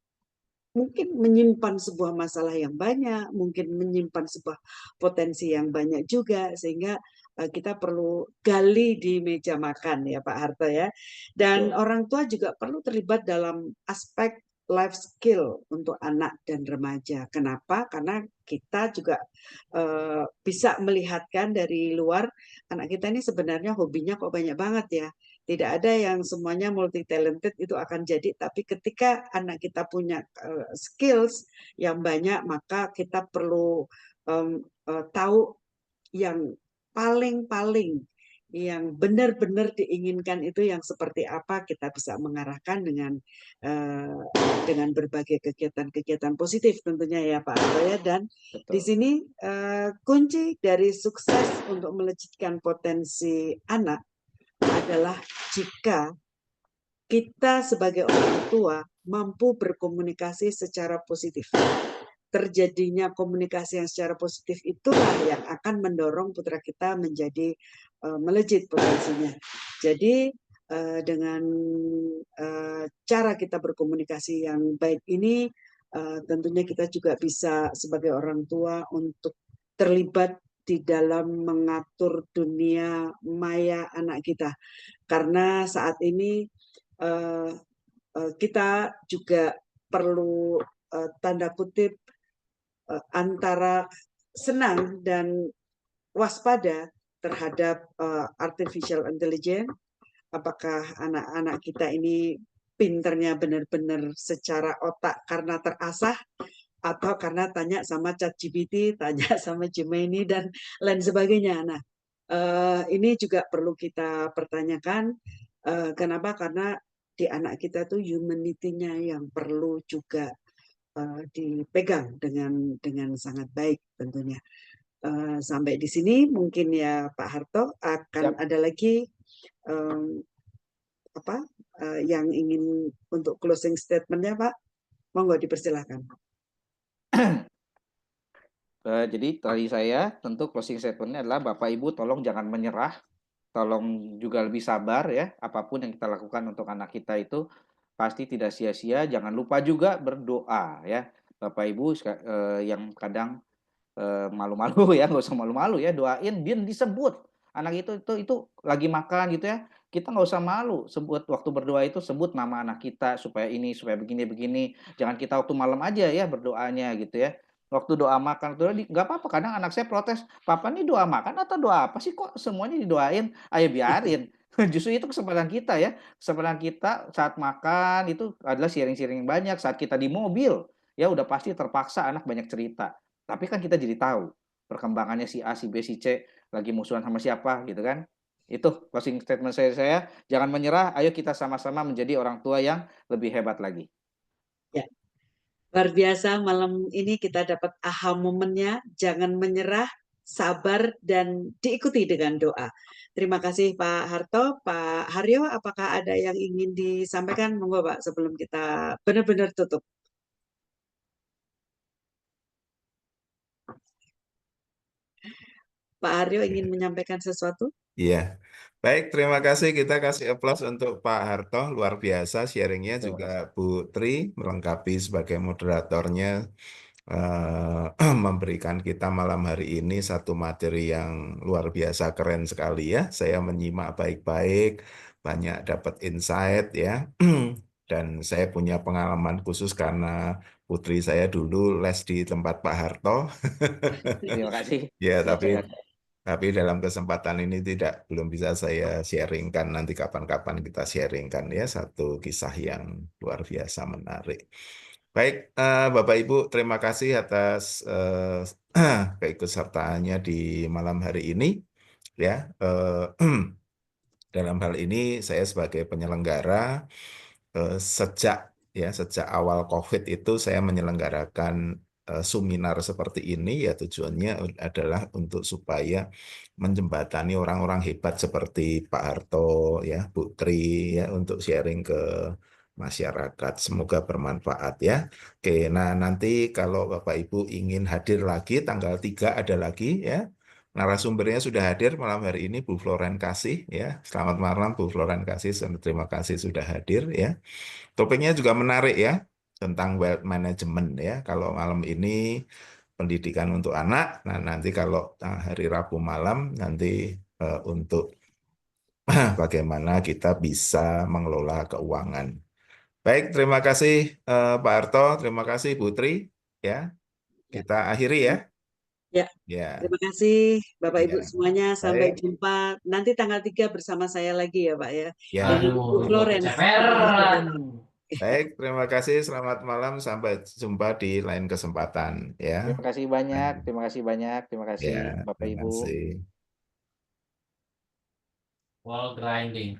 mungkin menyimpan sebuah masalah yang banyak, mungkin menyimpan sebuah potensi yang banyak juga, sehingga kita perlu gali di meja makan ya Pak Harto ya. Dan orang tua juga perlu terlibat dalam aspek life skill untuk anak dan remaja. Kenapa? Karena kita juga bisa melihatkan dari luar, anak kita ini sebenarnya hobinya kok banyak banget ya. Tidak ada yang semuanya multi talented itu akan jadi, tapi ketika anak kita punya skills yang banyak, maka kita perlu tahu yang paling-paling yang benar-benar diinginkan itu yang seperti apa, kita bisa mengarahkan dengan berbagai kegiatan-kegiatan positif tentunya ya Pak Arto ya. Dan di Betul. sini kunci dari sukses untuk melejitkan potensi anak adalah jika kita sebagai orang tua mampu berkomunikasi secara positif. Terjadinya komunikasi yang secara positif itulah yang akan mendorong putra kita menjadi melejit potensinya. Jadi dengan cara kita berkomunikasi yang baik ini, tentunya kita juga bisa sebagai orang tua untuk terlibat di dalam mengatur dunia maya anak kita. Karena saat ini kita juga perlu tanda kutip antara senang dan waspada terhadap artificial intelligence. Apakah anak-anak kita ini pinternya benar-benar secara otak karena terasah, atau karena tanya sama ChatGPT, tanya sama Gemini, dan lain sebagainya. Nah, ini juga perlu kita pertanyakan. Kenapa? Karena di anak kita tuh humanity-nya yang perlu juga dipegang dengan sangat baik tentunya. Sampai di sini mungkin ya Pak Harto, akan ada lagi yang ingin untuk closing statement-nya Pak, monggo dipersilahkan. Jadi tadi saya tentu closing statement-nya adalah Bapak Ibu tolong jangan menyerah, tolong juga lebih sabar ya. Apapun yang kita lakukan untuk anak kita itu pasti tidak sia-sia. Jangan lupa juga berdoa ya. Bapak Ibu yang kadang malu-malu ya, nggak usah malu-malu ya, doain dia disebut. Anak itu lagi makan gitu ya, kita nggak usah malu sebut waktu berdoa itu, sebut nama anak kita supaya ini, supaya begini-begini. Jangan kita waktu malam aja ya berdoanya gitu ya. Waktu doa makan tuh nggak apa-apa. Kadang anak saya protes, papa nih doa makan atau doa apa sih kok semuanya didoain? Ayo biarin. Justru itu kesempatan kita ya. Kesempatan kita saat makan itu adalah sharing-sharing yang banyak. Saat kita di mobil, ya udah pasti terpaksa anak banyak cerita. Tapi kan kita jadi tahu perkembangannya si A, si B, si C lagi musuhan sama siapa gitu kan. Itu closing statement saya. Jangan menyerah, ayo kita sama-sama menjadi orang tua yang lebih hebat lagi. Ya, luar biasa malam ini kita dapat aha momennya, jangan menyerah, sabar, dan diikuti dengan doa. Terima kasih Pak Harto. Pak Haryo, apakah ada yang ingin disampaikan? Monggo Pak, sebelum kita benar-benar tutup. Pak Haryo ingin menyampaikan sesuatu? Iya, baik. Terima kasih. Kita kasih aplaus untuk Pak Harto, luar biasa sharingnya, Terima juga kasih. Bu Tri melengkapi sebagai moderatornya, memberikan kita malam hari ini satu materi yang luar biasa keren sekali ya. Saya menyimak baik-baik, banyak dapat insight ya. Dan saya punya pengalaman khusus karena putri saya dulu les di tempat Pak Harto. Terima kasih. Ya, tapi Percaya. dalam kesempatan ini belum bisa saya sharingkan. Nanti kapan-kapan kita sharingkan ya satu kisah yang luar biasa menarik. Baik, Bapak Ibu, terima kasih atas keikutsertaannya di malam hari ini. Ya, dalam hal ini saya sebagai penyelenggara sejak awal COVID itu saya menyelenggarakan seminar seperti ini, ya tujuannya adalah untuk supaya menjembatani orang-orang hebat seperti Pak Harto, ya Bu Tri, ya untuk sharing ke masyarakat. Semoga bermanfaat ya. Oke, nah nanti kalau Bapak Ibu ingin hadir lagi tanggal 3 ada lagi ya. Narasumbernya sudah hadir malam hari ini Bu Floren Kasih ya. Selamat malam Bu Floren Kasih, terima kasih sudah hadir ya. Topiknya juga menarik ya. tentang wealth management ya. Kalau malam ini pendidikan untuk anak, nah nanti kalau hari Rabu malam nanti untuk bagaimana kita bisa mengelola keuangan. Baik, terima kasih Pak Harto, terima kasih Putri ya. Ya. Kita akhiri ya. Ya, Ya, terima kasih Bapak Ibu ya. semuanya. Sampai Baik. jumpa nanti tanggal 3 bersama saya lagi ya Pak ya. Ya. Dan Ibu Florence. Baik, terima kasih. Selamat malam. Sampai jumpa di lain kesempatan ya. Terima kasih banyak, terima kasih banyak, terima kasih Ya, Bapak terima Ibu. kasih. Wall grinding.